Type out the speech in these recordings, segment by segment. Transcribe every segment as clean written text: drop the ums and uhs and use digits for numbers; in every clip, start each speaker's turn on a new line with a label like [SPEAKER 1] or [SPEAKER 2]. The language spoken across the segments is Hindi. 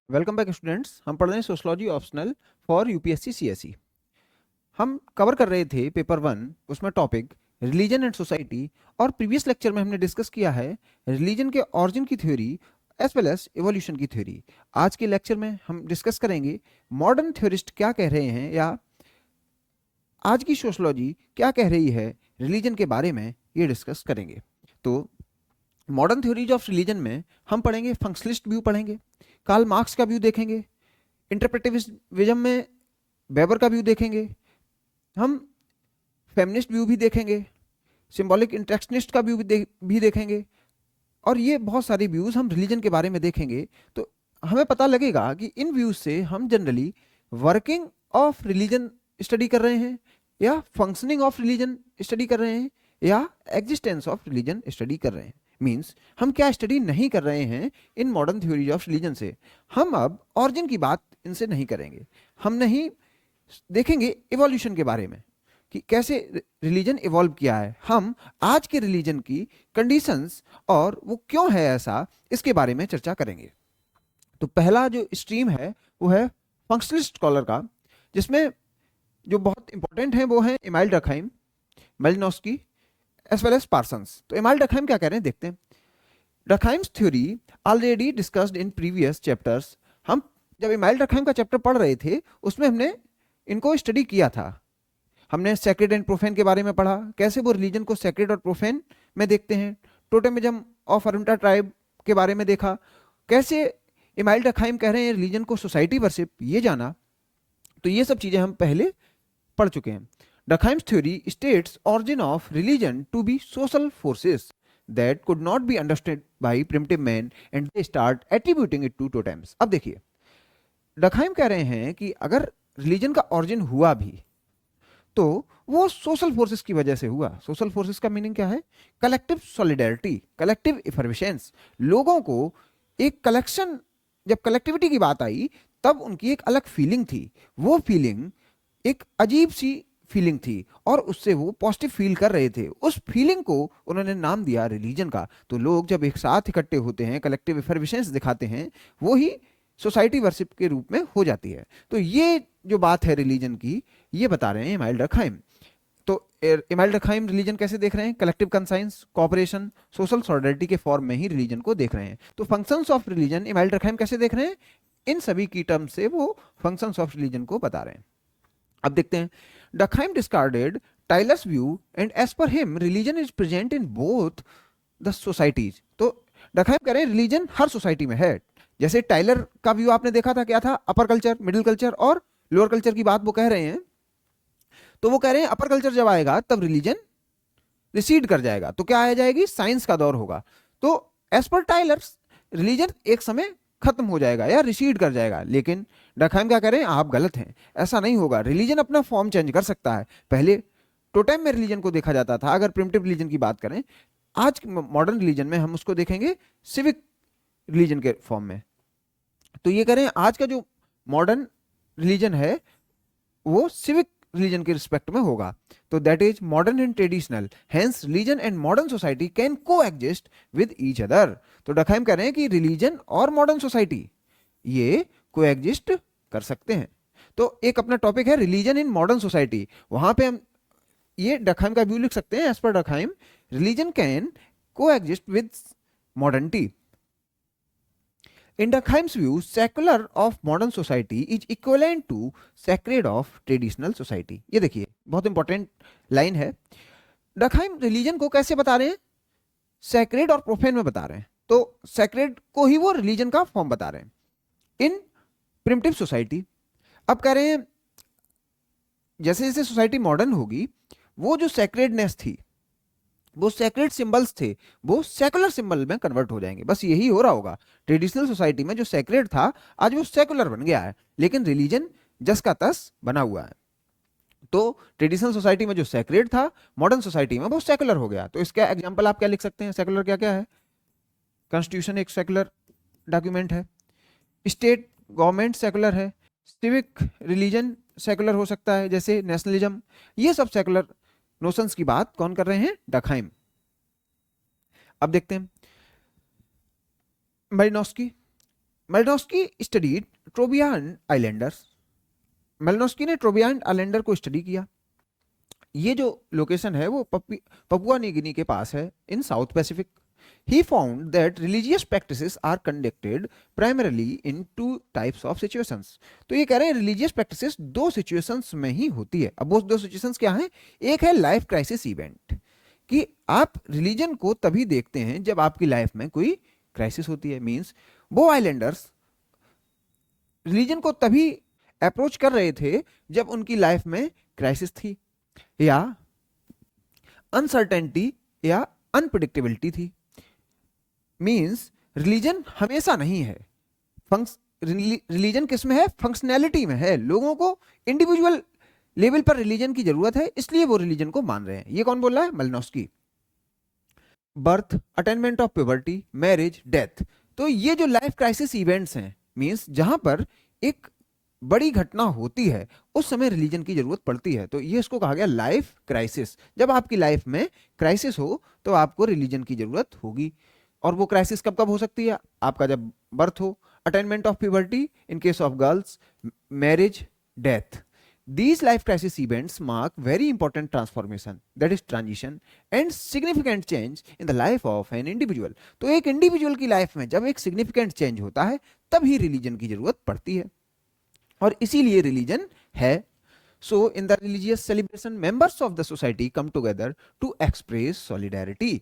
[SPEAKER 1] Welcome back students. हम पढ़ रहे हैं sociology optional for UPSC CSE. हम कवर कर रहे थे पेपर 1, उसमें टॉपिक रिलीजन एंड सोसाइटी। और प्रीवियस लेक्चर में हमने डिस्कस किया है रिलीजन के ऑरिजिन की theory as well as evolution की थ्योरी। आज के लेक्चर में हम डिस्कस करेंगे मॉडर्न थ्योरिस्ट क्या कह रहे हैं या आज की सोशलॉजी क्या कह रही है रिलीजन के बारे में, ये डिस्कस करेंगे। तो मॉडर्न थ्योरीज ऑफ रिलीजन में हम पढ़ेंगे फंक्शनलिस्ट व्यू, पढ़ेंगे कार्ल मार्क्स का व्यू देखेंगे, इंटरप्रेटिविज्म में वेबर का व्यू देखेंगे, हम फेमिनिस्ट व्यू भी देखेंगे, सिंबॉलिक इंटेक्शनिस्ट का व्यू भी देखेंगे। और ये बहुत सारे व्यूज हम रिलीजन के बारे में देखेंगे। तो हमें पता लगेगा कि इन व्यूज से हम generally working of religion study कर रहे हैं या फंक्शनिंग ऑफ रिलीजन स्टडी कर रहे हैं या एग्जिस्टेंस ऑफ रिलीजन स्टडी कर रहे हैं। मीन्स हम क्या स्टडी नहीं कर रहे हैं in modern theories of religion से। हम अब ऑरिजिन की बात इनसे नहीं करेंगे, हम नहीं देखेंगे इवोल्यूशन के बारे में कि कैसे रिलीजन इवॉल्व किया है। हम आज के रिलीजन की कंडीशंस और वो क्यों है ऐसा, इसके बारे में चर्चा करेंगे। तो पहला जो स्ट्रीम है वो है फंक्शनलिस्ट स्कॉलर का, जिसमें जो बहुत इंपॉर्टेंट है वो है Emile Durkheim, Malinowski as well as Parsons. तो इमाइल डर्कहाइम क्या कह रहे हैं देखते हैं। Durkheim's theory already discussed in previous chapters. हम जब इमाइल डर्कहाइम का चैप्टर पढ़ रहे थे उसमें हमने इनको स्टडी किया था। हमने सेक्रेड एंड प्रोफेन के बारे में पढ़ा, कैसे वो रिलीजन को सेक्रेड और प्रोफेन में देखते हैं। टोटेमिज्म ऑफ अरुंटा ट्राइब के बारे में देखा, कैसे इमाइल डर्कहाइम कह रहे हैं रिलीजन को सोसाइटी वर्शिप, ये जाना। तो ये सब चीजें हम पहले पढ़ चुके हैं। Durkheim's theory states origin of religion to be social forces that could not be understood by primitive men and they start attributing it to totems। अब देखिए, डर्कहाइम कह रहे हैं कि अगर रिलीजन का ऑरिजिन हुआ भी तो वो सोशल फोर्सेस की वजह से हुआ। सोशल फोर्सेस का मीनिंग क्या है? Collective solidarity, collective effervescence. लोगों को एक कलेक्शन, जब कलेक्टिविटी की बात आई तब उनकी एक अलग फीलिंग थी। वो फीलिंग एक अजीब सी फीलिंग थी और उससे वो पॉजिटिव फील कर रहे थे। उस फीलिंग को उन्होंने नाम दिया रिलीजन का। तो लोग जब एक साथ इकट्ठे होते हैं, कलेक्टिव इफर्विशेंस दिखाते हैं, वो ही सोसाइटी वर्शिप के रूप में हो जाती है। तो ये जो बात है रिलीजन की, ये बता रहे हैं इमाइल डर्कहाइम। तो इमाइल डर्कहाइम रिलीजन कैसे देख रहे हैं? Collective conscience, cooperation, social solidarity के फॉर्म में ही रिलीजन को देख रहे हैं। तो functions of religion email Durkheim कैसे देख रहे हैं? इन सभी की टर्म से वो फंक्शंस ऑफ रिलीजन को बता रहे हैं। अब देखते हैं, Durkheim discarded Tylor's view and as per him religion is present in both the societies. तो डर्कहाइम कह रहे हैं रिलीजन हर सोसाइटी में है। जैसे टाइलर का व्यू आपने देखा था, क्या था? अपर कल्चर, मिडिल कल्चर और लोअर कल्चर की बात वो कह रहे हैं। तो वो कह रहे हैं अपर कल्चर जब आएगा तब रिलीजन रिसीड कर जाएगा, तो क्या आ जाएगी? साइंस का दौर होगा। तो एज पर टाइलर रिलीजन एक समय खत्म हो जाएगा या रिसीड कर जाएगा। लेकिन डर्कहाइम क्या कह रहे हैं? आप गलत हैं, ऐसा नहीं होगा। रिलीजन अपना फॉर्म चेंज कर सकता है। पहले टोटेम में रिलीजन को देखा जाता था, अगर प्रिमिटिव रिलीजन की बात करें। आज मॉडर्न रिलीजन में हम उसको देखेंगे सिविक रिलीजन के फॉर्म में। तो ये कह रहे हैं आज का जो मॉडर्न रिलीजन है वो सिविक रिलीजन के रिस्पेक्ट में होगा। तो that is modern and traditional, hence religion and modern society can coexist with each other. तो डर्कहाइम कह रहे हैं कि रिलीजन और मॉडर्न सोसाइटी ये को एग्जिस्ट कर सकते हैं। तो एक अपना टॉपिक है रिलीजन इन मॉडर्न सोसाइटी, वहां पे हम ये डर्कहाइम का व्यू लिख सकते हैं। As per Durkheim religion can coexist with modernity. In Durkheim's view, secular of modern society is equivalent to sacred of traditional society। ये देखिए, बहुत इंपॉर्टेंट लाइन है। डर्कहाइम रिलीजन को कैसे बता रहे हैं? सैक्रेड और प्रोफेन में बता रहे हैं। तो सैक्रेड को ही वो रिलीजन का फॉर्म बता रहे हैं इन प्रिमिटिव सोसाइटी। अब कह रहे हैं जैसे जैसे सोसाइटी मॉडर्न होगी, वो जो सैक्रेडनेस थी, वो सैक्रेड सिंबल्स थे, वो सेकुलर सिंबल में कन्वर्ट हो जाएंगे। बस यही हो रहा होगा। ट्रेडिशनल सोसाइटी में जो सैक्रेड था आज वो सेकुलर बन गया है, लेकिन रिलीजन जस का तस बना हुआ है। तो ट्रेडिशनल सोसाइटी में जो सैक्रेड था, मॉडर्न सोसाइटी में वो सेकुलर हो गया। तो इसका एग्जांपल आप क्या लिख सकते हैं? सेकुलर क्या क्या है? कॉन्स्टिट्यूशन एक सेकुलर डॉक्यूमेंट है, स्टेट गवर्नमेंट सेकुलर है, सिविक रिलीजन सेकुलर हो सकता है जैसे नेशनलिज्म। ये सब सेकुलर नोशंस की बात कौन कर रहे हैं? डर्कहाइम। अब देखते हैं Malinowski. Malinowski studied Trobriand islanders. Malinowski ने ट्रोबियान आइलैंडर को स्टडी किया। ये जो लोकेशन है वो पपुआ न्यू गिनी के पास है in South Pacific. He found that religious practices are conducted primarily in two types of situations। तो ये कह रहे हैं religious practices दो situations में ही होती है। अब वो दो situations क्या हैं? एक है लाइफ क्राइसिस इवेंट, कि आप रिलीजन को तभी देखते हैं जब आपकी लाइफ में कोई क्राइसिस होती है। मींस वो आइलैंडर्स रिलीजन को तभी अप्रोच कर रहे थे जब उनकी लाइफ में क्राइसिस थी, या अनसर्टेनिटी या अनप्रिडिक्टेबिलिटी थी। मीन्स रिलीजन हमेशा नहीं है। रिलीजन किस में है? फंक्शनैलिटी में है। लोगों को इंडिविजुअल लेवल पर रिलीजन की जरूरत है, इसलिए वो रिलीजन को मान रहे हैं। ये कौन बोल रहा है? Malinowski. Birth, attainment of puberty, marriage, death. तो ये जो लाइफ क्राइसिस इवेंट्स हैं, मीन्स जहां पर एक बड़ी घटना होती है उस समय रिलीजन की जरूरत पड़ती है। तो ये इसको कहा गया लाइफ क्राइसिस। जब आपकी लाइफ में क्राइसिस हो तो आपको रिलीजन की जरूरत होगी। और वो क्राइसिस कब कब हो सकती है? आपका जब बर्थ हो, attainment of puberty in case of girls, marriage, death. These life crisis events mark very important transformation, that is transition and significant change in the life of an individual। तो एक इंडिविजुअल की लाइफ में जब एक सिग्निफिकेंट चेंज होता है तभी रिलीजन की जरूरत पड़ती है, और इसीलिए रिलीजन है। So in the religious celebration, members of the society come together to express solidarity।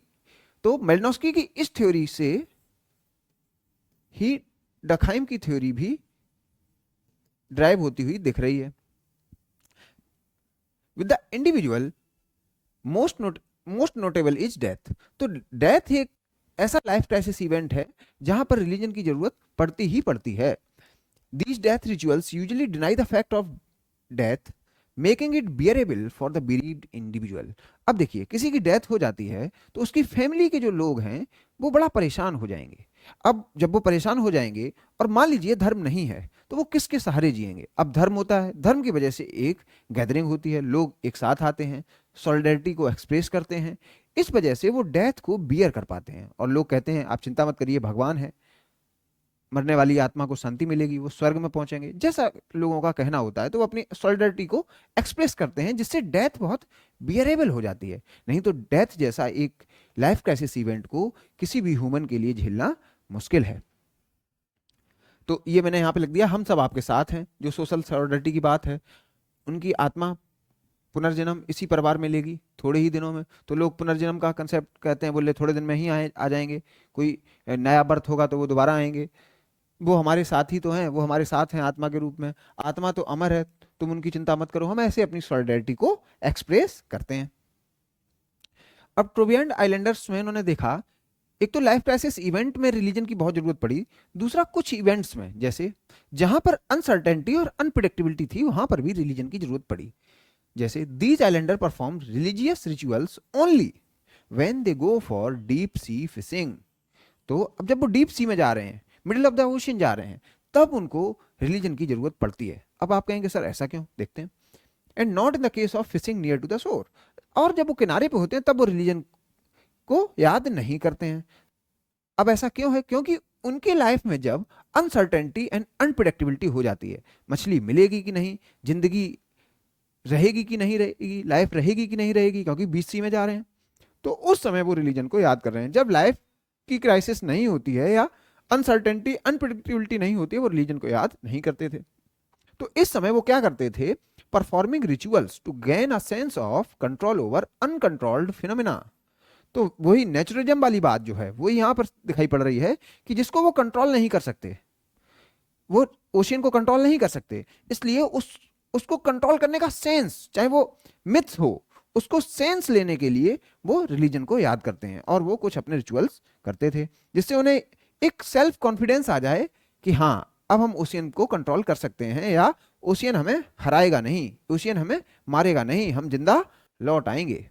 [SPEAKER 1] तो मेलिनोस्की की इस थ्योरी से ही डखाइम की थ्योरी भी ड्राइव होती हुई दिख रही है। With the individual most notable is death. तो डेथ एक ऐसा लाइफ क्राइसिस इवेंट है जहां पर रिलीजन की जरूरत पड़ती ही पड़ती है। These death rituals usually deny the fact of death, making it bearable for the bereaved individual। अब देखिए, किसी की डेथ हो जाती है तो उसकी फैमिली के जो लोग हैं वो बड़ा परेशान हो जाएंगे। अब जब वो परेशान हो जाएंगे और मान लीजिए धर्म नहीं है तो वो किसके सहारे जिएंगे? अब धर्म होता है, धर्म की वजह से एक गैदरिंग होती है, लोग एक साथ आते हैं, सॉलिडेरिटी को एक्सप्रेस करते हैं। इस वजह से वो डेथ को बियर कर पाते हैं और लोग कहते हैं आप चिंता मत करिए, भगवान है, मरने वाली आत्मा को शांति मिलेगी, वो स्वर्ग में पहुंचेंगे, जैसा लोगों का कहना होता है। तो वो अपनी सॉलिडरिटी को एक्सप्रेस करते हैं जिससे डेथ बहुत बियरेबल हो जाती है। नहीं तो डेथ जैसा एक लाइफ क्राइसिस इवेंट को किसी भी ह्यूमन के लिए झेलना मुश्किल है। तो ये मैंने यहां पे लिख दिया, हम सब आपके साथ हैं। जो सोशल सॉलिडरिटी की बात है, उनकी आत्मा पुनर्जन्म इसी परिवार में लेगी थोड़े ही दिनों में। तो लोग पुनर्जन्म का कंसेप्ट कहते हैं, बोले थोड़े दिन में ही आ जाएंगे, कोई नया बर्थ होगा तो वो दोबारा आएंगे, वो हमारे साथ ही तो हैं, वो हमारे साथ हैं आत्मा के रूप में, आत्मा तो अमर है, तुम उनकी चिंता मत करो। हम ऐसे अपनी सॉलिडरिटी को एक्सप्रेस करते हैं। अब ट्रोबियन आइलैंडर्स में उन्होंने देखा, एक तो लाइफ क्राइसिस इवेंट में रिलीजन की बहुत जरूरत पड़ी, दूसरा कुछ इवेंट्स में जैसे जहां पर अनसर्टेनिटी और अनप्रिडिक्टेबिलिटी थी वहां पर भी रिलीजन की जरूरत पड़ी। जैसे these islander perform religious rituals only when they go for deep sea fishing. तो अब जब वो डीप सी में जा रहे हैं, मिडिल ऑफ द ओशन जा रहे हैं, तब उनको रिलीजन की जरूरत पड़ती है। अब आप कहेंगे सर ऐसा क्यों? देखते हैं। And not in the case of fishing near to the shore. और जब वो किनारे पे होते हैं तब वो रिलीजन को याद नहीं करते हैं। अब ऐसा क्यों है? क्योंकि उनके लाइफ में जब अनसर्टेनिटी एंड अनप्रिडिक्टेबिलिटी हो जाती है, मछली मिलेगी कि नहीं, जिंदगी रहेगी कि नहीं रहेगी, लाइफ रहेगी कि नहीं रहेगी, क्योंकि बीच सी में जा रहे हैं, तो उस समय वो रिलीजन को याद कर रहे हैं। जब लाइफ की क्राइसिस नहीं होती है या अनसर्टेनिटी अनप्रिडिक्टेबिलिटी नहीं होती है, वो रिलीजन को याद नहीं करते थे। तो इस समय वो क्या करते थे? Performing rituals to gain a sense of control over uncontrolled phenomena. तो वही नेचुरलिज्म वाली बात जो है वो यहां पर दिखाई पड़ रही है कि जिसको वो कंट्रोल नहीं कर सकते, वो ओशियन को कंट्रोल नहीं कर सकते, इसलिए उसको कंट्रोल करने का सेंस, चाहे वो मिथ हो, उसको सेंस लेने के लिए वो रिलीजन को याद करते हैं और वो कुछ अपने रिचुअल्स करते थे जिससे उन्हें एक सेल्फ कॉन्फिडेंस आ जाए कि हाँ अब हम ओशियन को कंट्रोल कर सकते हैं, या ओशियन हमें हराएगा नहीं, ओशियन हमें मारेगा नहीं, हम जिंदा लौट आएंगे।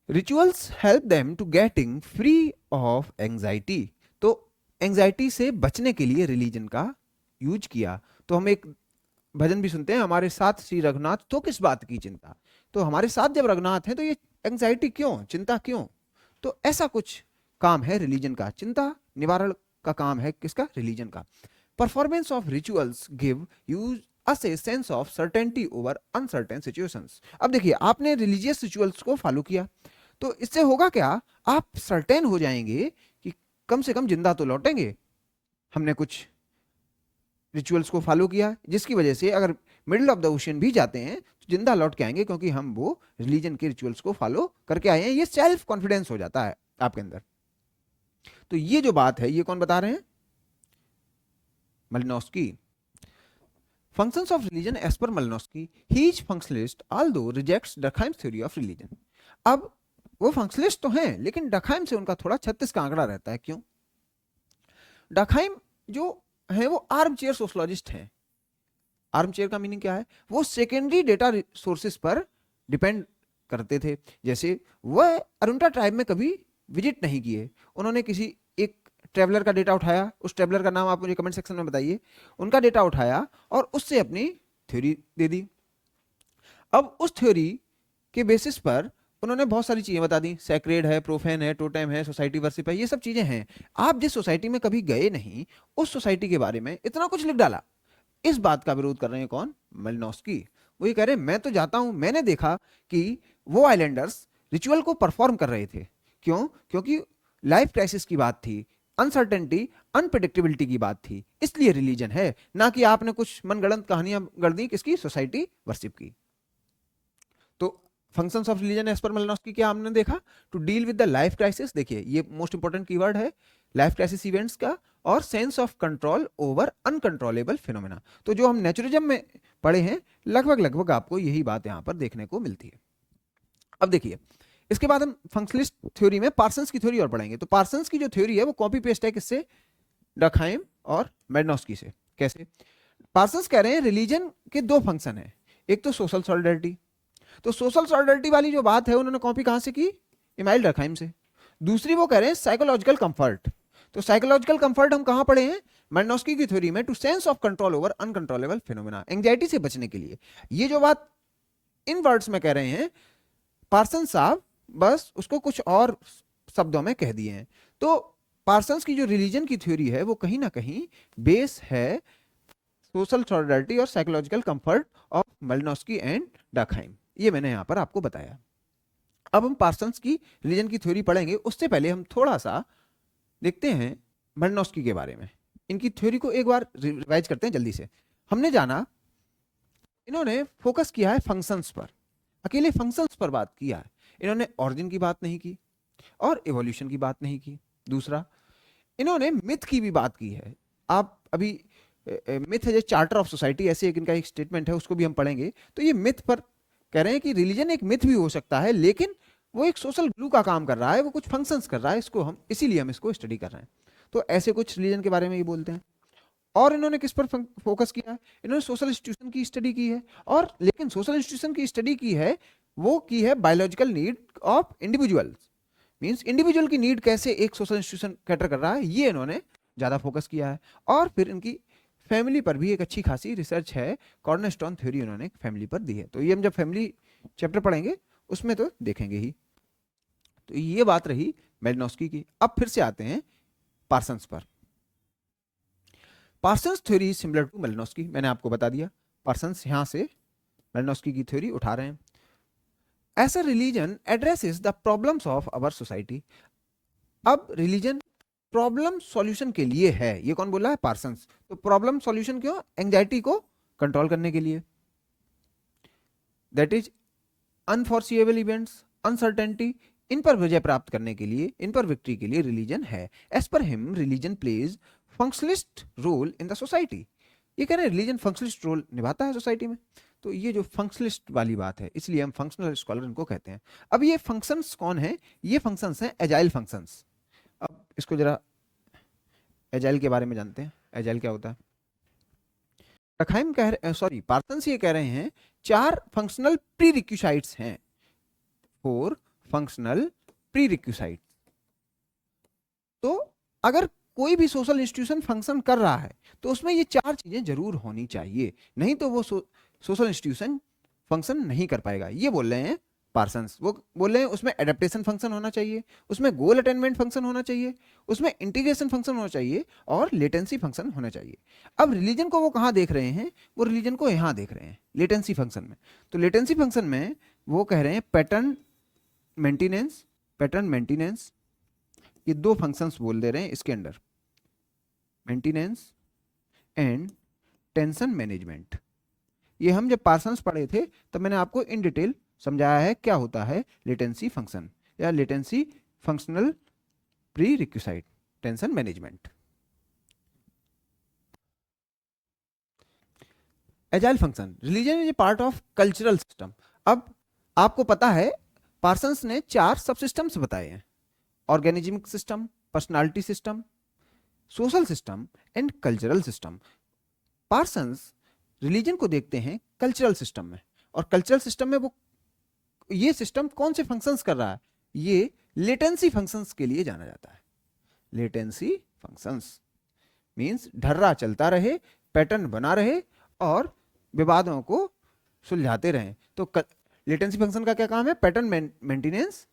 [SPEAKER 1] Rituals help them to getting free of anxiety. तो एंजाइटी से बचने के लिए रिलीजन का यूज किया। तो हम एक भजन भी सुनते हैं, हमारे साथ श्री रघुनाथ तो किस बात की चिंता। तो हमारे साथ जब रघुनाथ हैं तो ये एंजाइटी क्यों, चिंता क्यों? तो ऐसा कुछ काम है रिलीजन का, चिंता निवारण का काम है किसका, रिलीजन का। Performance of rituals give you us a sense of certainty over uncertain situations. अब देखिए, आपने रिलीजियस रिचुअल्स को फॉलो किया तो इससे होगा क्या, आप सर्टेन हो जाएंगे कि कम से कम जिंदा तो लौटेंगे। हमने कुछ रिचुअल्स को फॉलो किया जिसकी वजह से अगर मिडिल ऑफ द ओशन भी जाते हैं तो जिंदा लौट के आएंगे, क्योंकि हम वो रिलीजन के रिचुअल्स को फॉलो करके आए हैं। ये सेल्फ कॉन्फिडेंस हो जाता है आपके अंदर। तो ये जो बात है ये कौन बता रहे हैं, Malinowski. Functions of religion as per Malinowski, he is functionalist although rejects Durkheim's theory of religion. अब वो फंक्शनलिस्ट तो हैं लेकिन डकहाइम से उनका थोड़ा 36 का आंकड़ा रहता है। क्यों? डकहाइम जो है वो आर्म चेयर सोशलॉजिस्ट हैं। आर्म चेयर का मीनिंग क्या है, वो सेकेंडरी डेटा सोर्सेस पर डिपेंड करते थे। जैसे वह अरुंटा ट्राइब में कभी विजिट नहीं किए, उन्होंने किसी एक ट्रेवलर का डेटा उठाया, उस ट्रेवलर का नाम आप मुझे कमेंट सेक्शन में बताइए, उनका डेटा उठाया और उससे अपनी थ्योरी दे दी। अब उस थ्योरी के बेसिस पर उन्होंने बहुत सारी चीजें बता दी, सैक्रेड है, प्रोफेन है, टोटेम है, सोसाइटी वर्शिप है, ये सब चीजें हैं। आप जिस सोसाइटी में कभी गए नहीं उस सोसाइटी के बारे में इतना कुछ लिख डाला। इस बात का विरोध कर रहे हैं कौन, मेलिनोस्की। वो ये कह रहे हैं मैं तो जाता हूं, मैंने देखा कि वो आइलैंडर्स रिचुअल को परफॉर्म कर रहे थे। क्यों? क्योंकि लाइफ क्राइसिस की बात थी, अनसर्टेनिटी, अनप्रेडिक्टेबिलिटी की बात थी, इसलिए रिलीजन है, ना कि आपने कुछ मनगढ़ंत कहानियां गढ़ दी किसकी, सोसाइटी वर्शिप की। तो functions of religion as per Malinowski क्या हमने देखा, to deal with the life crisis. देखिए ये मोस्ट इंपॉर्टेंट कीवर्ड है, लाइफ क्राइसिस इवेंट्स का, और sense of control over uncontrollable phenomena. तो जो हम नेचुरलिज्म में पढ़े हैं लगभग आपको यही बात यहां पर देखने को मिलती है। अब देखिए इसके बाद हम फंक्शनलिस्ट थ्योरी में पार्सन्स की थ्योरी और पढ़ेंगे। तो पार्सन्स की जो थ्योरी है वो कॉपी पेस्ट है किससे, डकहाइम और मेलिनोस्की से। कैसे? पार्सन्स कह रहे हैं रिलीजन के दो फंक्शन है, एक तो सोशल सॉलिडरिटी। तो सोशल सॉलिडरिटी वाली जो बात है उन्होंने कॉपी कहां से की, इमाइल डकहाइम से। दूसरी वो कह रहे हैं साइकोलॉजिकल कंफर्ट। तो साइकोलॉजिकल कंफर्ट हम कहां पढ़े हैं, मेलिनोस्की की थ्योरी में, to sense of control over uncontrollable phenomena, anxiety से बचने के लिए। ये जो बात इन वर्ड्स में कह रहे हैं पार्सन्स साहब, बस उसको कुछ और शब्दों में कह दिए हैं। तो पार्सन्स की जो रिलीजन की थ्योरी है वो कहीं ना कहीं बेस है सोशल सॉलिडरिटी और psychological comfort of Malinowski and Durkheim. ये मैंने यहां पर आपको बताया। अब हम पार्सन्स की रिलीजन की थ्योरी पढ़ेंगे, उससे पहले हम थोड़ा सा देखते हैं मेलिनोस्की के बारे में। इनकी थ्योरी को एक बार रिवाइज करते हैं जल्दी से। हमने जाना इन्होंने फोकस किया है फंक्शंस पर, अकेले फंक्शंस पर बात किया है। इन्होंने ऑरिजिन की बात नहीं की और इवोल्यूशन की बात नहीं की। दूसरा, इन्होंने मिथ की भी बात की है। आप अभी मिथ है जो चार्टर ऑफ सोसाइटी, ऐसे एक इनका एक स्टेटमेंट है, उसको भी हम पढ़ेंगे। तो ये मिथ पर कह रहे हैं कि रिलीजन एक मिथ भी हो सकता है, लेकिन वो एक सोशल ग्लू का काम कर रहा है, वो कुछ फंक्शंस कर रहा है, इसको हम इसीलिए हम इसको स्टडी कर रहे हैं। तो ऐसे कुछ रिलीजन के बारे में ये बोलते हैं। और इन्होंने किस पर फोकस किया है, इन्होंने सोशल इंस्टीट्यूशन की स्टडी की है। और लेकिन सोशल इंस्टीट्यूशन की स्टडी की है वो की है biological need of individuals, means individual की नीड कैसे एक सोशल इंस्टीट्यूशन कैटर कर रहा है, ये इन्होंने ज्यादा फोकस किया है। और फिर इनकी फैमिली पर भी एक अच्छी खासी रिसर्च है, कॉर्नरस्टोन थ्योरी उन्होंने फैमिली पर दी है। तो ये हम जब फैमिली चैप्टर पढ़ेंगे उसमें तो देखेंगे ही। तो ये बात रही मेलिनोस्की की। अब फिर से आते हैं पार्सन्स पर। Parsons theory similar to Malinowski, मैंने आपको बता दिया। पार्सन्स यहां से मेलिनोस्की की थ्योरी उठा रहे हैं। As a religion addresses the problems of our society. अब रिलीजन प्रॉब्लम सॉल्यूशन के लिए है, ये कौन बोला है, पार्सन्स। तो प्रॉब्लम सॉल्यूशन क्यों, एंजाइटी को कंट्रोल करने के लिए, दैट इज अनफॉरसीएबल इवेंट्स, अनसर्टेनिटी, इन पर विजय प्राप्त करने के लिए, इन पर विक्ट्री के लिए रिलीजन है। As per him religion plays functionalist role in the society. ये कह रहे हैं रिलीजन फंक्शनलिस्ट रोल निभाता है सोसाइटी में। तो ये जो फंक्शनलिस्ट वाली बात है, इसलिए हम फंक्शनल स्कॉलर इनको कहते हैं। अब ये फंक्शंस कौन है, ये फंक्शंस हैं एजाइल फंक्शंस। अब इसको जरा एजाइल के बारे में जानते हैं, एजाइल क्या होता है। डकहाइम पार्सन्स ये कह रहे हैं 4 फंक्शनल प्री रिक्विसाइट्स हैं, 4 फंक्शनल प्री रिक्विसाइट्स। तो अगर कोई भी सोशल इंस्टीट्यूशन फंक्शन कर रहा है तो उसमें ये 4 चीजें जरूर होनी चाहिए, नहीं तो वो सोशल इंस्टीट्यूशन फंक्शन नहीं कर पाएगा। ये बोल रहे हैं पार्सन्स वो बोल रहे हैं उसमें एडेप्टेशन फंक्शन होना चाहिए, उसमें गोल अटेनमेंट फंक्शन होना चाहिए, उसमें इंटीग्रेशन फंक्शन होना चाहिए और लेटेंसी फंक्शन होना चाहिए। अब रिलीजन को वो कहाँ देख रहे हैं, वो रिलीजन को यहाँ देख रहे हैं लेटेंसी फंक्शन में। तो लेटेंसी फंक्शन में वो कह रहे हैं पैटर्न मेंटेनेंस, ये दो फंक्शंस बोल दे रहे हैं इसके अंदर, मेंटेनेंस एंड टेंशन मैनेजमेंट। ये हम जब पार्सन्स पढ़े थे तब मैंने आपको इन डिटेल समझाया है क्या होता है लेटेंसी फंक्शन या latency functional pre requisite tension management. Agile function, religion is a part of cultural system. अब आपको पता है पार्सन्स ने 4 सबसिस्टम्स बताए हैं, organismic system, personality system, social system and cultural system. Parsons religion को देखते हैं कल्चरल सिस्टम में, और कल्चरल सिस्टम में वो ये सिस्टम कौन से फंक्शंस कर रहा है, ये लेटेंसी फंक्शंस के लिए जाना जाता है। लेटेंसी फंक्शंस मींस ढर्रा चलता रहे, पैटर्न बना रहे और विवादों को सुलझाते रहें। तो लेटेंसी फंक्शन का क्या काम है, pattern maintenance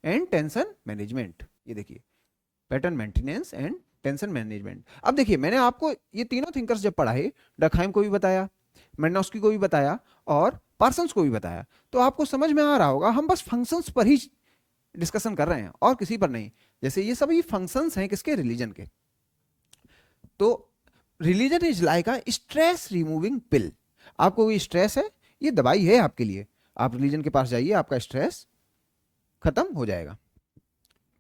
[SPEAKER 1] and tension management. ये देखिए pattern maintenance and tension management. अब देखिए मैंने आपको ये तीनों थिंकर्स जब पढ़ाए, डकहाइम को भी बताया, मेडनॉस्की को भी बताया और पार्सन्स को भी बताया, तो आपको समझ में आ रहा होगा हम बस फंक्शंस पर ही डिस्कशन कर रहे हैं और किसी पर नहीं। जैसे ये सभी फंक्शंस हैं किसके, रिलीजन के। तो religion is like a stress removing pill. आपको कोई स्ट्रेस है, ये दवाई है आपके लिए, आप रिलीजन के पास जाइए, आपका स्ट्रेस खत्म हो जाएगा।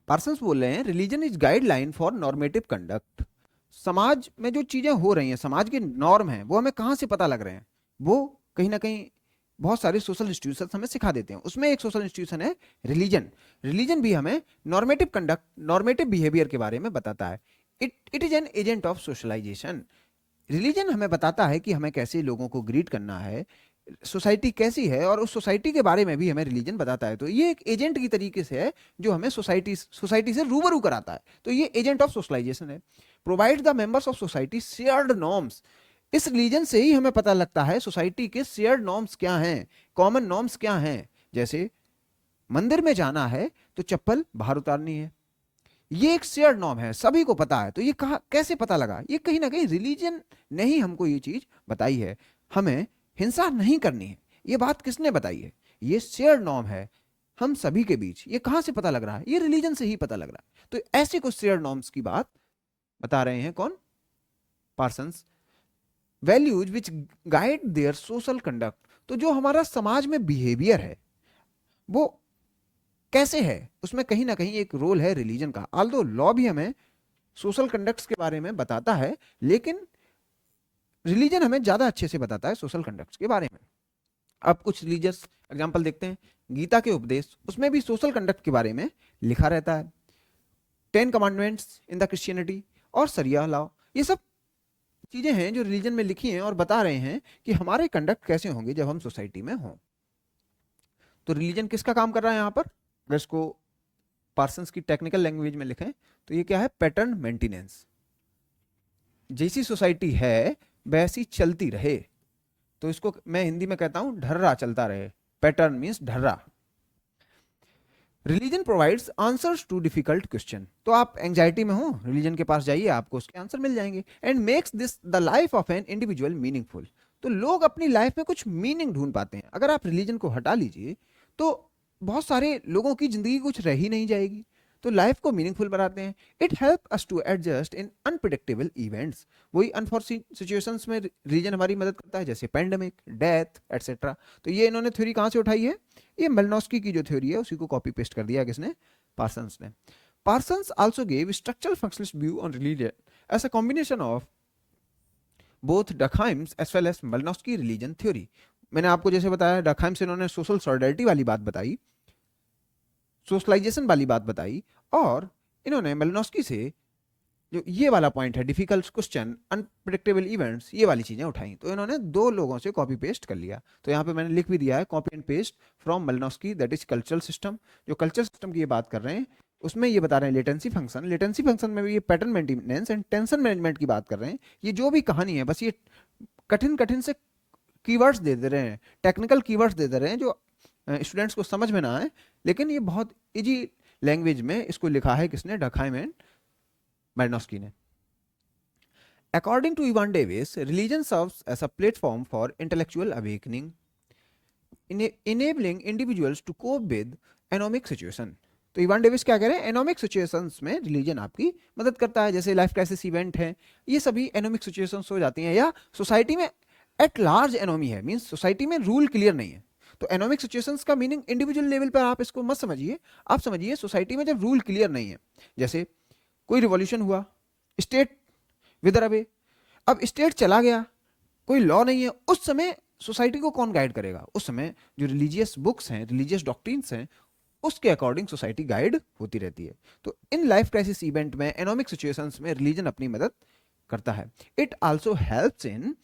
[SPEAKER 1] पार्सन्स बोल रहे हैं religion is guideline for normative conduct. समाज में जो चीजें हो रही हैं, समाज के नॉर्म हैं, वो हमें कहाँ से पता लग रहे हैं, वो कहीं ना कहीं बहुत सारे सोशल इंस्टीट्यूशन हमें सिखा देते हैं। उसमें एक सोशल इंस्टीट्यूशन है रिलीजन। रिलीजन भी हमें नॉर्मेटिव कंडक्ट, नॉर्मेटिव बिहेवियर के बारे में बताता है। It is an agent of socialization. Religion हमें बताता है कि हमें कैसे लोगों को ग्रीट करना है, सोसाइटी कैसी है, और उस सोसाइटी के बारे में भी हमें रिलीजन बताता है। तो ये एक एजेंट की तरीके से है जो हमें सोसाइटी से रूबरू कराता है। तो ये एजेंट ऑफ सोशलाइजेशन है। Provide the members of society shared norms. इस रिलीजन से ही हमें पता लगता है सोसाइटी के शेयर्ड नॉर्म्स क्या हैं, कॉमन नॉर्म्स क्या हैं। जैसे मंदिर में जाना है तो चप्पल बाहर उतारनी है, ये एक शेयर्ड नॉर्म है, सभी को पता है। तो ये कहा कैसे पता लगा, ये कहीं ना कहीं रिलीजन ने ही हमको ये चीज बताई है। हमें हिंसा नहीं करनी है, ये बात किसने बताई है, ये शेयर्ड नॉर्म है हम सभी के बीच। ये कहां से पता लग रहा है, ये रिलीजन से ही पता लग रहा है। तो ऐसे कुछ शेयर्ड नॉर्म्स की बात बता रहे हैं कौन, Parsons. Values which guide their social conduct. तो जो हमारा समाज में बिहेवियर है वो कैसे है, उसमें कहीं ना कहीं एक रोल है रिलीजन का। आल्दो लॉ भी हमें सोशल कंडक्ट्स के बारे में बताता है, लेकिन रिलीजन हमें ज्यादा अच्छे से बताता है सोशल कंडक्ट्स के बारे में। अब कुछ रिलीजियस एग्जांपल देखते हैं। गीता के उपदेश, उसमें भी सोशल कंडक्ट के बारे में लिखा रहता है। 10 कमांडमेंट्स इन द क्रिश्चियनिटी और सरिया लॉ, ये सब चीजें हैं जो रिलीजन में लिखी हैं और बता रहे हैं कि हमारे कंडक्ट कैसे होंगे जब हम सोसाइटी में हों। तो रिलीजन किसका काम कर रहा है यहाँ पर, अगर इसको पार्सन्स की टेक्निकल लैंग्वेज में लिखें तो ये क्या है, पैटर्न मेंटेनेंस। जैसी सोसाइटी है वैसी चलती रहे, तो इसको मैं हिंदी में कहता हूं ढर्रा चलता रहे। पैटर्न मींस ढर्रा। Religion provides answers to difficult question. तो आप एंजाइटी में हो, रिलीजन के पास जाइए, आपको उसके आंसर मिल जाएंगे। And makes this the life of an individual meaningful. तो लोग अपनी लाइफ में कुछ मीनिंग ढूंढ पाते हैं। अगर आप रिलीजन को हटा लीजिए तो बहुत सारे लोगों की जिंदगी कुछ रह ही नहीं जाएगी। तो लाइफ को मीनिंगफुल बनाते हैं। It help us to adjust in unpredictable events. वही अनफॉर्सीन सिचुएशंस में रिलीजन हमारी मदद करता है, जैसे पेंडेमिक, डेथ एटसेट्रा। तो ये इन्होंने थ्योरी कहाँ से उठाई है, ये मेलनोस्की की जो थ्योरी है उसी को कॉपी पेस्ट कर दिया किसने, पार्सन्स ने। Parsons also gave structural functionalist view on religion as a combination of both Durkheim's as well as Malinowski religion theory. मैंने आपको जैसे बताया डकहाइम से इन्होंने सोशल सॉलिडारिटी वाली बात बताई, सोशलाइजेशन वाली बात बताई, और इन्होंने मेलनोस्की से जो ये वाला पॉइंट है, डिफिकल्ट क्वेश्चन, अनप्रिडिक्टेबल इवेंट्स, ये वाली चीजें उठाई। तो इन्होंने दो लोगों से कॉपी पेस्ट कर लिया। तो यहाँ पे मैंने लिख भी दिया है, copy and paste from Malinowski, that is cultural system. जो कल्चरल सिस्टम की ये बात कर रहे हैं उसमें ये बता रहे हैं लेटेंसी फंक्शन। लेटेंसी फंक्शन में भी ये pattern maintenance and tension management की बात कर रहे हैं। ये जो भी कहानी है बस ये कठिन कठिन से कीवर्ड्स दे दे रहे हैं, टेक्निकल कीवर्ड्स दे दे रहे हैं जो स्टूडेंट्स को समझ में ना आए, लेकिन ये बहुत इजी लैंग्वेज में इसको लिखा है किसने, डकहाइम एंड मैलिनोव्स्की ने। According to Ivan Davis, religion serves as a platform for intellectual awakening, enabling individuals to cope with economic situation. तो इवान डेविस क्या कह रहे हैं, एनोमिक सिचुएशंस में रिलीजन आपकी मदद करता है, जैसे लाइफ क्राइसिस इवेंट है, ये सभी एनोमिक सिचुएशंस हो जाती हैं, या सोसाइटी में एट लार्ज एनोमी है, मींस सोसाइटी में रूल क्लियर नहीं है। तो एनोमिक सिचुएशंस का मीनिंग इंडिविजुअल लेवल पर आप इसको मत समझिए, आप समझिए सोसाइटी में जब रूल क्लियर नहीं है, जैसे कोई रिवॉल्यूशन हुआ, स्टेट विदर अवे, अब स्टेट चला गया, कोई लॉ नहीं है, उस समय सोसाइटी को कौन गाइड करेगा? उस समय जो रिलीजियस बुक्स हैं, रिलीजियस डॉक्ट्रिन्स हैं, उसके अकॉर्डिंग सोसाइटी गाइड होती रहती है। तो इन लाइफ क्राइसिस इवेंट में, एकोनॉमिक सिचुएशंस में रिलीजन अपनी मदद करता है। It also helps in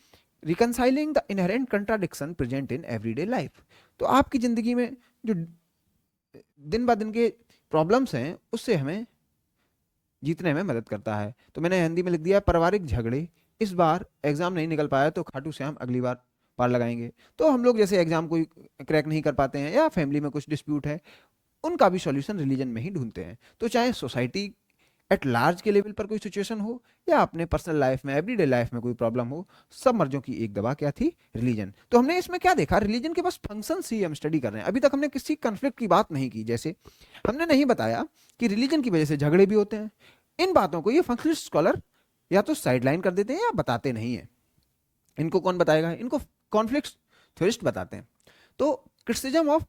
[SPEAKER 1] reconciling the inherent contradiction present in everyday life. तो आपकी जिंदगी में जो दिन ब दिन के प्रॉब्लम्स हैं, उससे हमें जीतने में मदद करता है। तो मैंने हिंदी में लिख दिया, पारिवारिक झगड़े, इस बार एग्जाम नहीं निकल पाया तो खाटू श्याम अगली बार पार लगाएंगे। तो हम लोग जैसे एग्जाम कोई क्रैक नहीं कर पाते हैं, या फैमिली में कुछ डिस्प्यूट है, उनका भी सॉल्यूशन रिलीजन में ही ढूंढते हैं। तो चाहे सोसाइटी एट लार्ज के लेवल पर कोई सिचुएशन हो, या अपने पर्सनल लाइफ में, एवरीडे लाइफ में कोई प्रॉब्लम हो, सब मर्जों की एक दवा क्या थी, रिलीजन। तो हमने इसमें क्या देखा, रिलीजन के बस फंक्शंस ही हम स्टडी कर रहे हैं, अभी तक हमने किसी कन्फ्लिक्ट की बात नहीं की। जैसे हमने नहीं बताया कि रिलीजन की वजह से झगड़े भी होते हैं। इन बातों को ये फंक्शनलिस्ट स्कॉलर या तो साइडलाइन कर देते हैं या बताते नहीं है। इनको कौन बताएगा? इनको कॉन्फ्लिक्ट थ्योरिस्ट बताते हैं। तो criticism of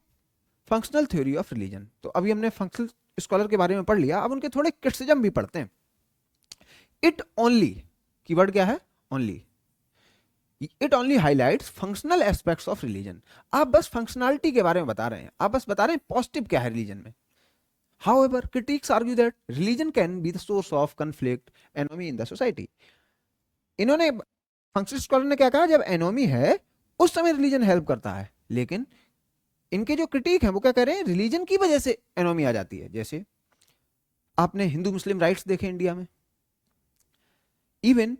[SPEAKER 1] functional theory of religion, तो अभी हमने फंक्शनल स्कॉलर के बारे में पढ़ लिया, अब उनके थोड़े क्रिटिसिज्म भी पढ़ते हैं। इट ओनली, कीवर्ड क्या है, only. It only highlights functional aspects of religion. आप बस फंक्शनलिटी के बारे में बता रहे हैं, आप बस बता रहे हैं पॉजिटिव क्या है रिलीजन में। However, critics argue that religion can be the source of conflict, enemy in the society. इन्होंने, फंक्शनल स्कॉलर ने क्या कहा, जब एनोमी है उस समय रिलीजन हेल्प करता है, लेकिन इनके जो क्रिटिक हैं वो क्या कह रहे हैं, रिलीजन की वजह से एनोमी आ जाती है। जैसे आपने हिंदू मुस्लिम राइट्स देखे इंडिया में, इवन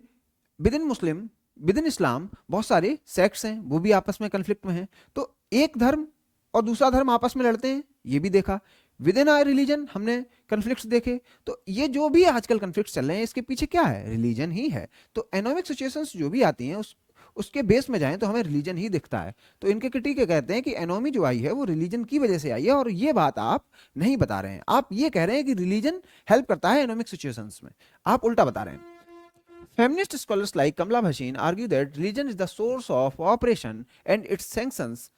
[SPEAKER 1] विद इन इस्लाम बहुत सारे सेक्ट्स हैं, वो भी आपस में कन्फ्लिक्ट में हैं। तो एक धर्म और दूसरा धर्म आपस में लड़ते हैं, ये भी देखा। विद इन आवर रिलीजन हमने कन्फ्लिक्ट्स देखे। तो ये जो भी आजकल कन्फ्लिक्ट्स चल रहे हैं, इसके पीछे क्या है, रिलीजन ही है। तो एकोनॉमिक सिचुएशंस जो भी आती हैं, उसके बेस में जाएं तो हमें रिलीजन ही दिखता है। तो इनके क्रिटिक कहते हैं कि एनोमी जो आई है वो रिलीजन की वजह से आई है, और ये बात आप नहीं बता रहे हैं। आप ये कह रहे हैं कि रिलीजन हेल्प करता है एकोनॉमिक सिचुएशंस में, आप उल्टा बता रहे हैं। Feminist scholars like Kamala Bhasin argue that religion is the source of oppression and it sanctions